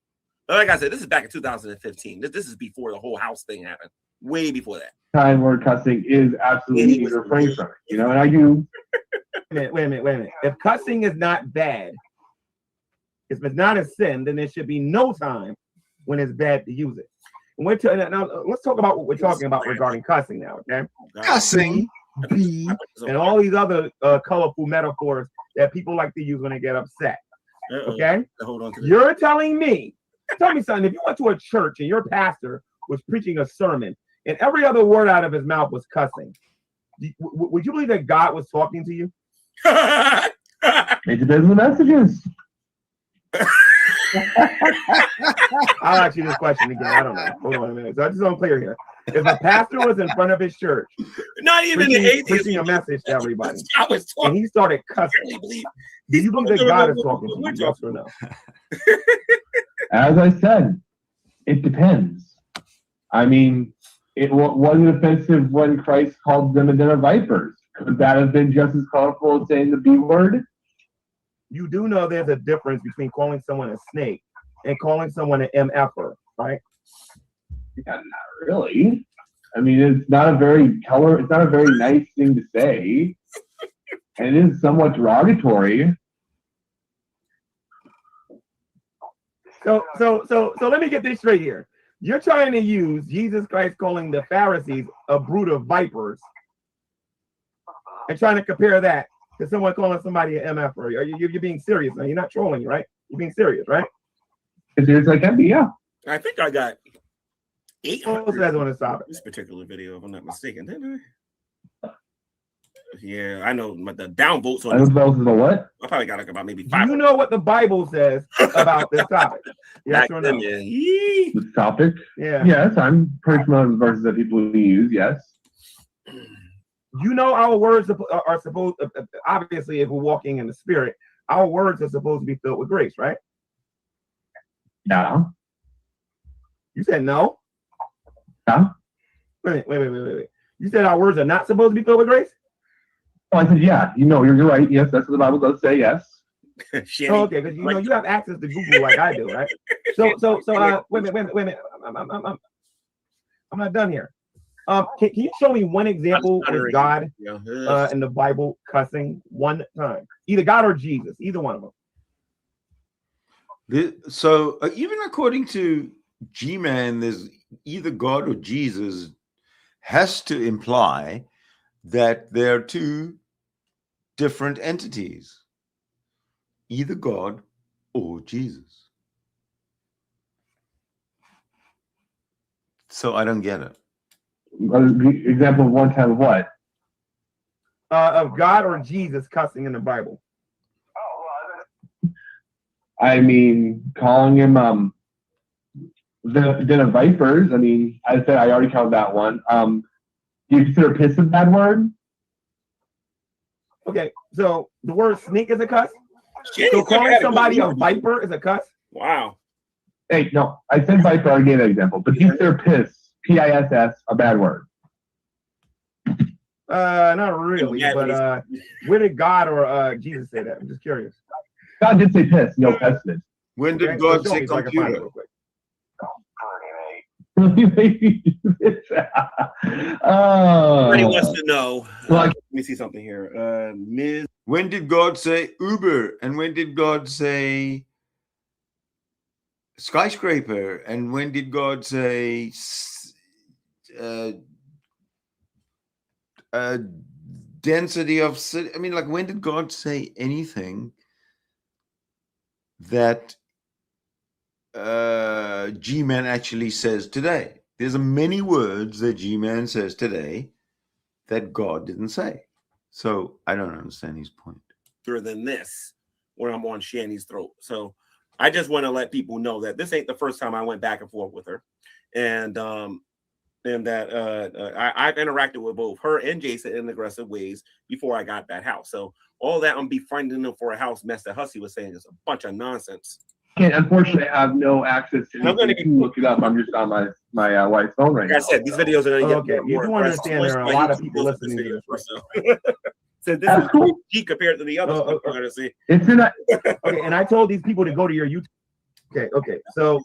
but like I said, this is back in 2015. This is before the whole house thing happened. Way before that. Time where cussing is absolutely easy to refrain from it, and I do. Wait a minute. If cussing is not bad. If it's not a sin, then there should be no time when it's bad to use it. And now let's talk about what we're talking about regarding cussing now, okay? Cussing, and all these other colorful metaphors that people like to use when they get upset. Okay? Hold on to this. You're telling me, tell me something, if you went to a church and your pastor was preaching a sermon and every other word out of his mouth was cussing, would you believe that God was talking to you? It depends on the messages. I'll ask you this question again. I don't know. Hold on a minute. So I just don't clear here. If a pastor was in front of his church, not even the atheist, preaching a message to everybody, I was talking, and he started cussing, do you believe that God is talking to you? Yes or no? As I said, it depends. I mean, it wasn't offensive when Christ called them a den of vipers. Could that have been just as colorful as saying the B word? You do know there's a difference between calling someone a snake and calling someone an MFer, right? Yeah, not really. I mean, it's not a very nice thing to say. And it is somewhat derogatory. So let me get this straight here. You're trying to use Jesus Christ calling the Pharisees a brood of vipers and trying to compare that to someone calling somebody an MFer. You're being serious now. You're not trolling, right? You're being serious, right? As serious as I can be, yeah. I think I got 800 on this particular video, if I'm not mistaken, didn't I? Yeah, I know, but the downvotes on the what? I probably got like about maybe 5. Do you know what the Bible says about this topic? Yes or no? This topic? Yeah. Yes, I'm pretty familiar with verses that people use, yes. You know our words are supposed, obviously, if we're walking in the Spirit, our words are supposed to be filled with grace, right? Yeah. You said no. Huh? Wait. You said our words are not supposed to be filled with grace? Oh, I said, yeah. You're right. Yes, that's what the Bible does say. Yes. Shanny, Oh, okay, because you have access to Google like I do, right? So wait a minute. I'm not done here. Can you show me one example with God in the Bible cussing one time? Either God or Jesus, either one of them. So even according to G-Man, there's either God or Jesus has to imply that they're two different entities, either God or Jesus. So I don't get it. Example of one time of what? Of God or Jesus cussing in the Bible. I mean, calling him den of vipers. I mean, I said I already counted that one. Do you consider piss a bad word? Okay, so the word snake is a cuss. Shanny's So never calling had a somebody good a viper is a cuss. Wow. Hey, no, I said viper. I gave that example. But do you consider piss, P-I-S-S, a bad word? Not really. Yeah, But where did God or Jesus say that? I'm just curious. God did say piss. No, piss did. When did Okay, God so show say me so I can find it computer? real quick. Somebody Oh. wants to know. Well, Let me see something here. Ms. When did God say Uber? And when did God say skyscraper? And when did God say density of city? I mean, like, when did God say anything that G-Man actually says today? There's many words that G-Man says today that God didn't say. So I don't understand his point. Than this, when I'm on Shanny's throat. So I just want to let people know that this ain't the first time I went back and forth with her, and that I've interacted with both her and Jason in aggressive ways before I got that house. So all that I'm befriending them for a house mess that Hussey was saying is a bunch of nonsense. Unfortunately, I have no access to anything to look it up. I'm just on my wife's phone right now. Like I said, these videos are going to get Okay, you do understand there are a lot of people listening to this. So this is cool. G compared to the other stuff we're going to see. It's in a, Okay, and I told these people to go to your YouTube. Okay. So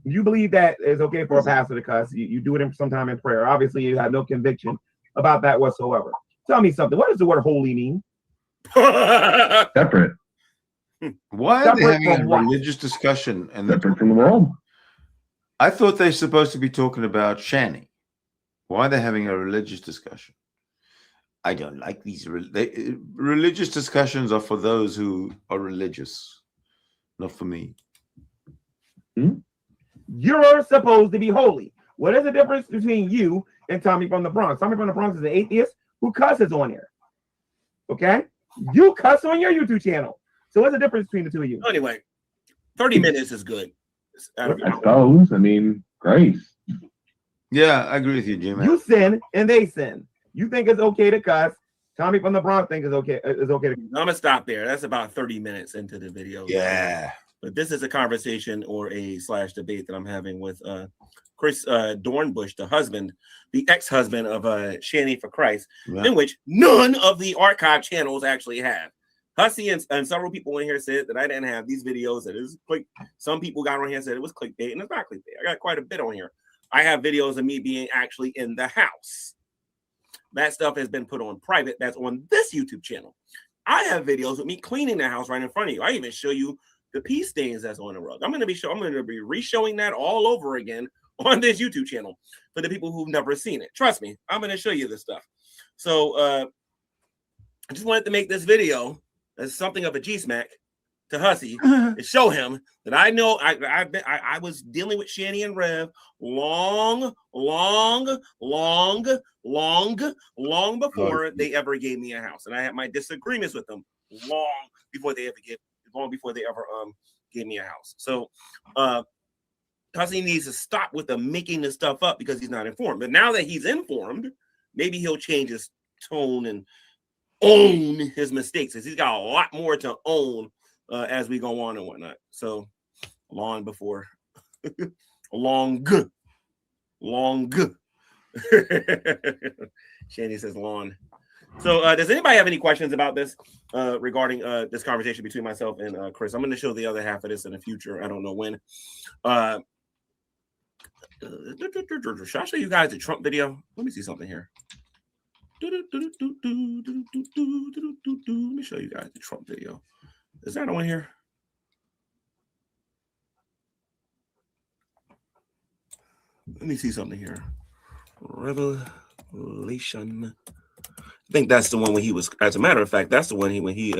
you believe that it's okay for a pastor to cuss. You do it sometime in prayer. Obviously, you have no conviction about that whatsoever. Tell me something. What does the word holy mean? separate. Why are they Separate having a from what? religious discussion? And Separate from the world. I thought they're supposed to be talking about Shanny. Why are they having a religious discussion? I don't like these. Religious discussions are for those who are religious, not for me. You're supposed to be holy. What is the difference between you and Tommy from the Bronx? Tommy from the Bronx is an atheist who cusses on here. Okay? You cuss on your YouTube channel. So what's the difference between the two of you? Anyway, 30 minutes is good. I suppose. I mean, grace. Yeah, I agree with you, Jim. You sin and they sin. You think it's okay to cuss. Tommy from the Bronx thinks it's okay. I'm gonna stop there. That's about 30 minutes into the video. Yeah. But this is a conversation or a / debate that I'm having with Chris Dornbush, the husband, the ex-husband of Shanny for Christ, in which none of the archive channels actually have. Hussey and several people in here said that I didn't have these videos. That is click. Some people got on here and said it was clickbait, and it's not clickbait. I got quite a bit on here. I have videos of me being actually in the house. That stuff has been put on private. That's on this YouTube channel. I have videos of me cleaning the house right in front of you. I even show you the pee stains that's on the rug. I'm going to be re-showing that all over again on this YouTube channel for the people who've never seen it. Trust me, I'm going to show you this stuff. So I just wanted to make this video as something of a G-smack to Hussey to show him that I know I was dealing with Shanny and Rev long before they ever gave me a house, and I had my disagreements with them long before they ever gave me a house. So Hussey needs to stop with the making this stuff up because he's not informed. But now that he's informed, maybe he'll change his tone and own his mistakes, because he's got a lot more to own as we go on and whatnot. So long long. Shanny says lawn. So does anybody have any questions about this regarding this conversation between myself and Chris? I'm going to show the other half of this in the future. I don't know when. Should I show you guys the Trump video? Let me see something here. Let me show you guys the Trump video. Is that on here? Let me see something here. Revelation. I think that's the one when he was. As a matter of fact, that's the one when he.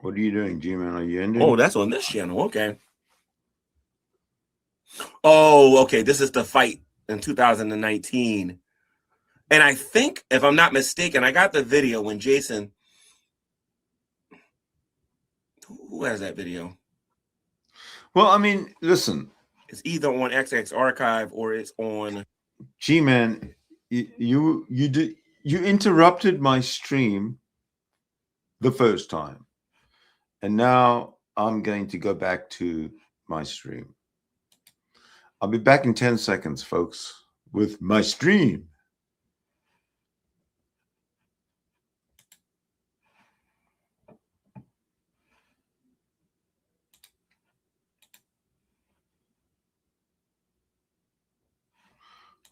What are you doing, G-Man? Are you ending? Oh, that's on this channel. Okay. Oh, okay. This is the fight in 2019. And I think, if I'm not mistaken, I got the video when Jason. Who has that video? Well, I mean, listen. It's either on XX Archive or it's on. G-Man, you interrupted my stream the first time, and now I'm going to go back to my stream. I'll be back in 10 seconds, folks, with my stream.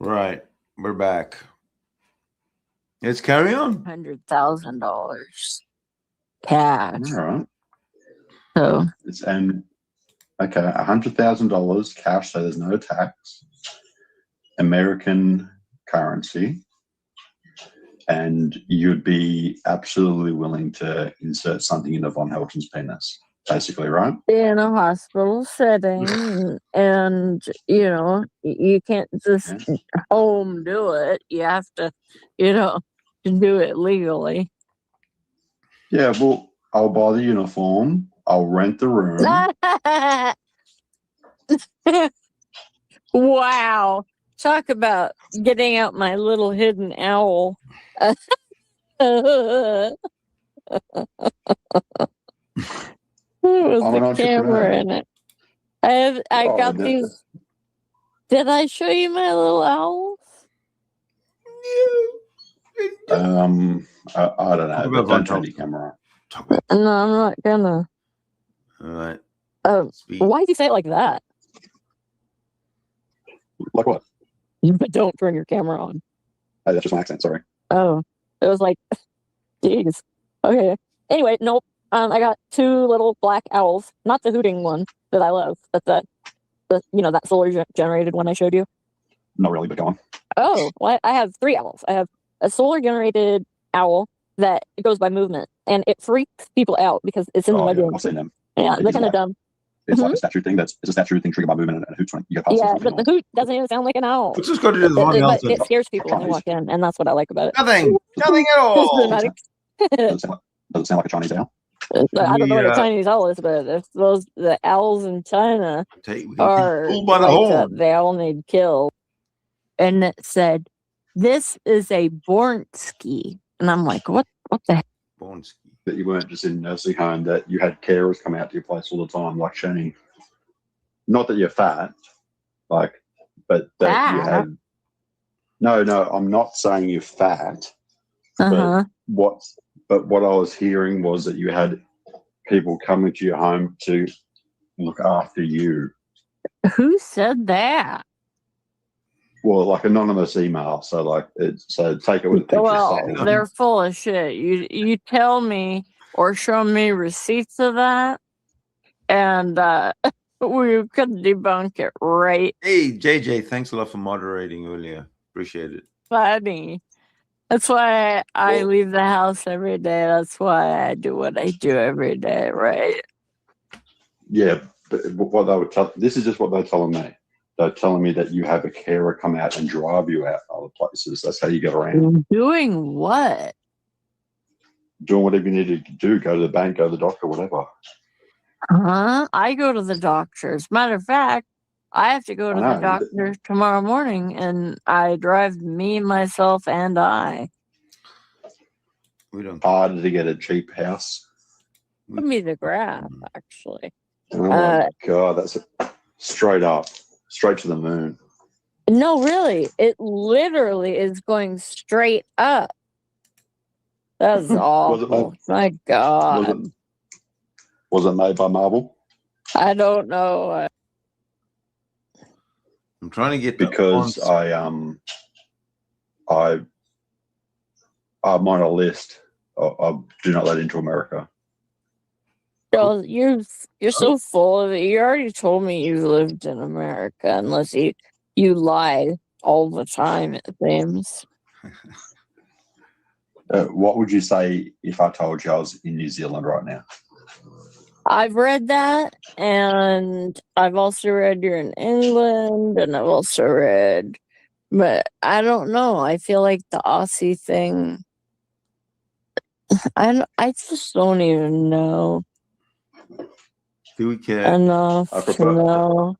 Right, we're back. Let's carry on. $100,000 cash. All right. So It's okay, $100,000 cash, so there's no tax. American currency, and you'd be absolutely willing to insert something into Von Helton's penis, basically, right? in a hospital setting, and you can't just home do it. You have to, do it legally. Yeah, well, I'll buy the uniform. I'll rent the room. Wow. Talk about getting out my little hidden owl. With I'm an the camera entrepreneur. in it. I got these. Did I show you my little owls? I don't know. But don't turn your camera on. No, I'm not gonna. All right. Why did you say it like that? Like what? But don't turn your camera on. Hey, that's just my accent. Sorry. Oh, it was like, jeez. Okay. Anyway, nope. I got 2 little black owls. Not the hooting one that I love, but that solar generated one I showed you. Not really, but go on. Oh, well, I have 3 owls. I have a solar generated owl that goes by movement, and it freaks people out because it's in the Yeah, bedroom. I've seen them. Yeah, they're kind of dumb. It's like a statue thing. It's a statue thing triggered by movement and a hoot. You get Yeah, but the hoot doesn't even sound like an owl. What's this got to do with Von But Helton? it scares people when they walk in, and that's what I like about it. Nothing at all. Does it sound like a Chinese owl? I don't know what a Chinese owl is, but if the owls in China are pulled by the like horn. that, they all need killed. And it said, "This is a Bornsky," and I'm like, "What the heck?" Bornsky. That you weren't just in a nursing home, that you had carers come out to your place all the time, like Shanny. Not that you're fat, but that you had. No, I'm not saying you're fat. Uh-huh. But what I was hearing was that you had people coming to your home to look after you. Who said that? Well, like anonymous email. So take it with a pinch Well, of salt. they're full of shit. You tell me or show me receipts of that, and we could debunk it right. Hey, JJ, thanks a lot for moderating earlier. Appreciate it. Funny. That's why I leave the house every day. That's why I do what I do every day, right? Yeah, but what they would tell, this is just what they're telling me. They're telling me that you have a carer come out and drive you out other places. That's how you get around. Doing what? Doing whatever you need to do. Go to the bank, go to the doctor, whatever. I go to the doctors. Matter of fact, I have to go to the doctor tomorrow morning, and I drive me, myself, and I. We don't. Harder to get a cheap house. Give me the graph, actually. Oh my God, that's straight up straight to the moon. No, really. It literally is going straight up. That's awful. My God. Was it made by Marvel? I don't know. I'm trying to get Because I'm on a list of do not let into America. Joel, you're so full of it. You already told me you lived in America, unless you lie all the time, it seems. What would you say if I told you I was in New Zealand right now? I've read that, and I've also read you're in England, and I've also read, but I don't know. I feel like the Aussie thing. I just don't even know Do we care? enough to know.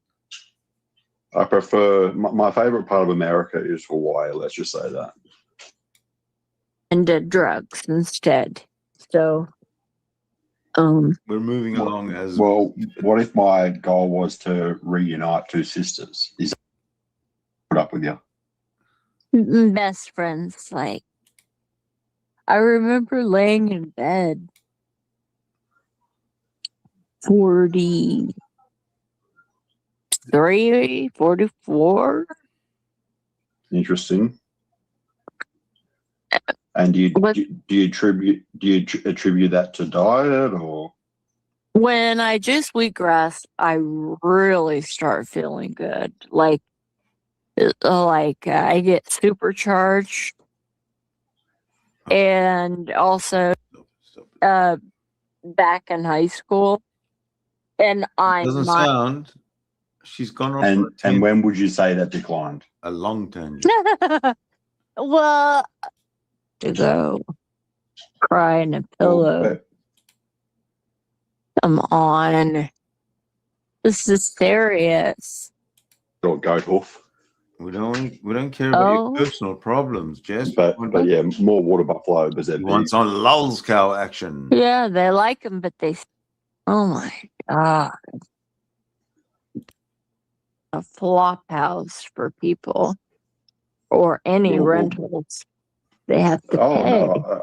I prefer my favorite part of America is Hawaii. Let's just say that. And did drugs instead. So, We're moving along as well. What if my goal was to reunite two sisters? Is that put up with you? best friends. Like, I remember laying in bed 43, 44. Interesting. And do you attribute that to diet or? When I juice wheatgrass, I really start feeling good. Like I get supercharged, and also back in high school, and doesn't sound. She's gone off. And when would you say that declined? A long tangent. Well, to go cry in a pillow. Come on, this is serious. Or goat hoof. We don't care about your personal problems, Jess. But yeah, more water buffalo. He wants on lulz cow action. Yeah, they like them, but they. Oh my God. A flop house for people or any rentals. They have to pay. No,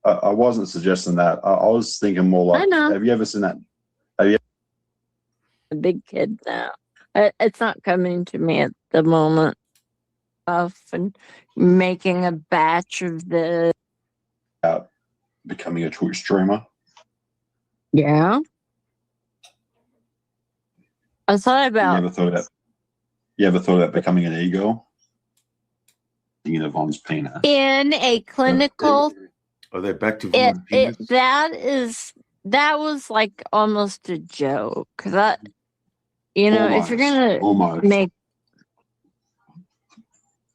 I wasn't suggesting that. I was thinking more like, I know. Have you ever seen that? A big kid now. It's not coming to me at the moment. And making a batch of the. Becoming a Twitch streamer. Yeah. I thought about. You ever thought about becoming an e-girl? Thinking of Von's penis. In a clinical. Are they back to Von's penis? That was like almost a joke. That, if you're gonna make.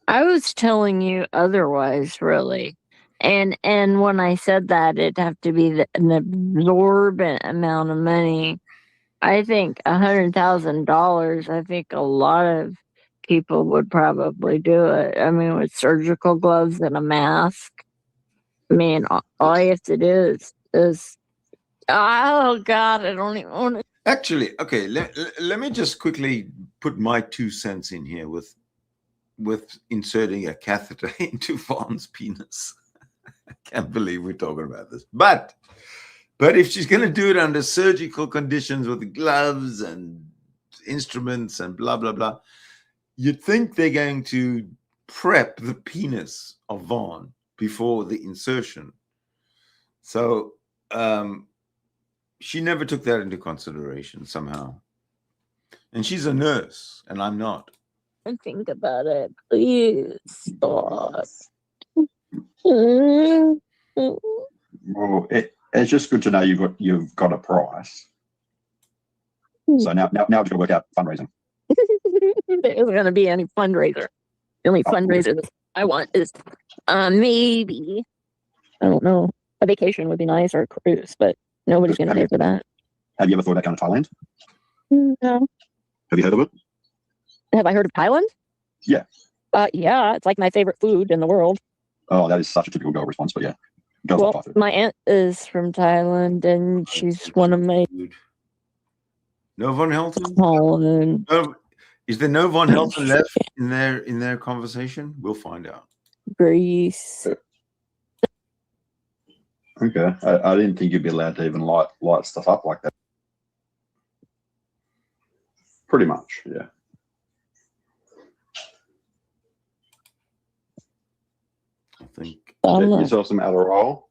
I was telling you otherwise, really. And when I said that, it'd have to be an absorbent amount of money. I think $100,000. I think a lot of people would probably do it. I mean, with surgical gloves and a mask. I mean, all you have to do is oh God, I don't even want to. Actually, okay. Let me just quickly put my 2 cents in here with inserting a catheter into Von's penis. I can't believe we're talking about this, but if she's going to do it under surgical conditions with gloves and instruments and blah, blah, blah, you'd think they're going to prep the penis of Von before the insertion. So she never took that into consideration somehow. And she's a nurse, and I'm not. Think about it, please. Stop. Well, it's just good to know you've got a price. So now it's going to work out fundraising. There isn't going to be any fundraiser. The only fundraiser that I want is maybe, I don't know, a vacation would be nice, or a cruise, but nobody's going to pay for that. Have you ever thought about going to Thailand? No. Have you heard of it? Have I heard of Thailand? Yeah. Yeah, it's like my favorite food in the world. Oh, that is such a typical girl response, but yeah. Well, my aunt is from Thailand, and she's one of my. No Von Helton? Holland. Is there no Von Helton left in their conversation? We'll find out. Grease. Okay. I didn't think you'd be allowed to even light stuff up like that. Pretty much, yeah. I think. Get yourself some Adderall.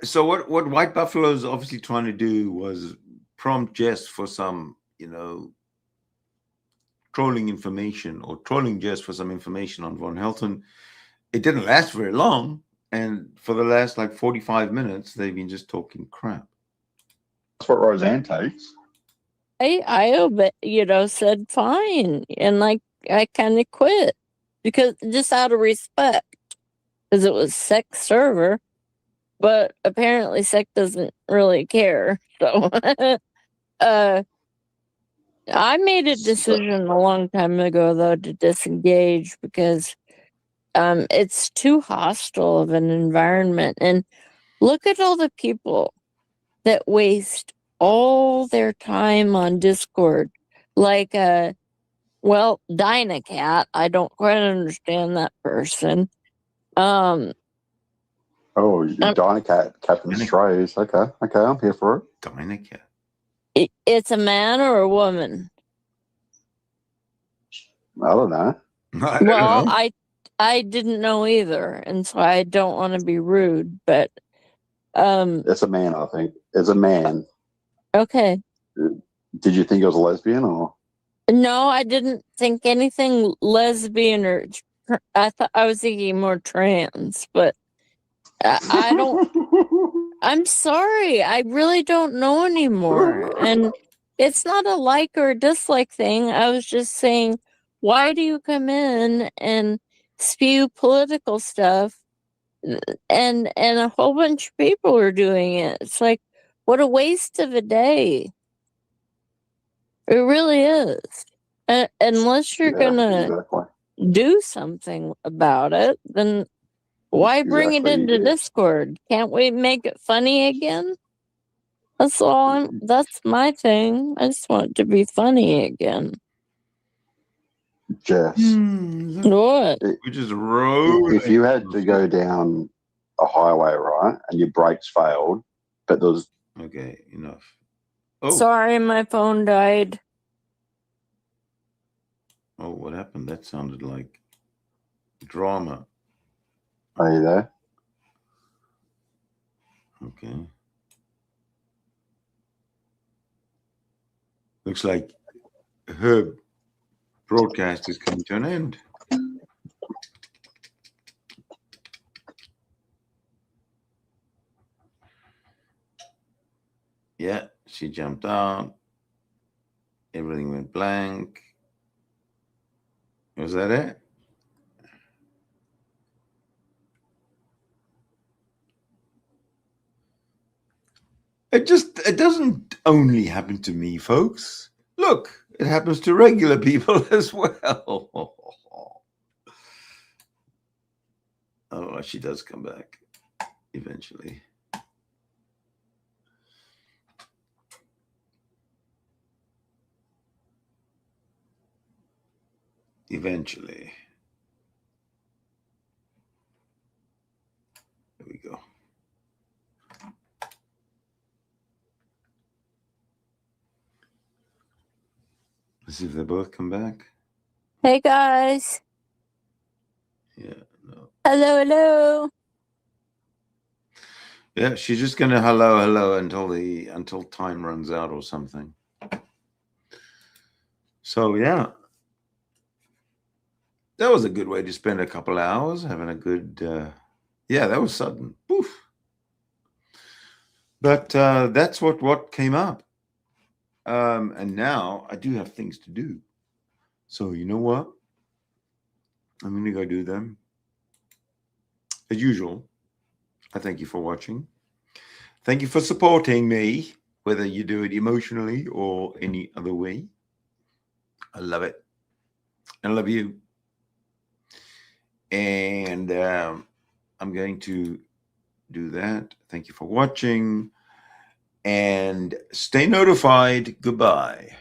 So what White Buffalo's obviously trying to do was prompt Jess for some, trolling Jess for some information on Von Helton. It didn't last very long, and for the last 45 minutes, they've been just talking crap. That's what Roseanne takes. I obey, said fine, and I kind of quit because just out of respect, because it was Sec's server, but apparently Sec doesn't really care. So, I made a decision a long time ago though to disengage because it's too hostile of an environment, and look at all the people that waste all their time on Discord. Like, Dynacat. I don't quite understand that person. Oh, Dynacat, Captain Strays. Okay, I'm here for it. Dynacat. It's a man or a woman? I don't know. I didn't know either, and so I don't want to be rude, but it's a man, I think. It's a man. Okay. Did you think it was a lesbian or? No, I didn't think anything lesbian or I was thinking more trans, but I don't. I'm sorry, I really don't know anymore, and it's not a like or a dislike thing. I was just saying, why do you come in and spew political stuff, and a whole bunch of people are doing it? It's like, what a waste of a day. It really is. Unless you're gonna do something about it, then why bring it into Discord? Can't we make it funny again? That's all. That's my thing. I just want it to be funny again. Jess, what? Which is road. If you had to go down a highway, right, and your brakes failed, but there was enough. Oh. Sorry, my phone died. Oh, what happened? That sounded like drama. Are you there? Okay. Looks like her broadcast is coming to an end. Yeah, she jumped out. Everything went blank. Was that it? It doesn't only happen to me, folks. Look, it happens to regular people as well. Oh, she does come back eventually. Eventually. There we go. Let's see if they both come back. Hey guys. Yeah, no. Hello. Yeah, she's just gonna hello until time runs out or something. So yeah. That was a good way to spend a couple hours having a good yeah, that was sudden. Poof. But that's what came up. And now I do have things to do. So you know what? I'm going to go do them. As usual, I thank you for watching. Thank you for supporting me, whether you do it emotionally or any other way. I love it. I love you. And I'm going to do that. Thank you for watching. And stay notified. Goodbye.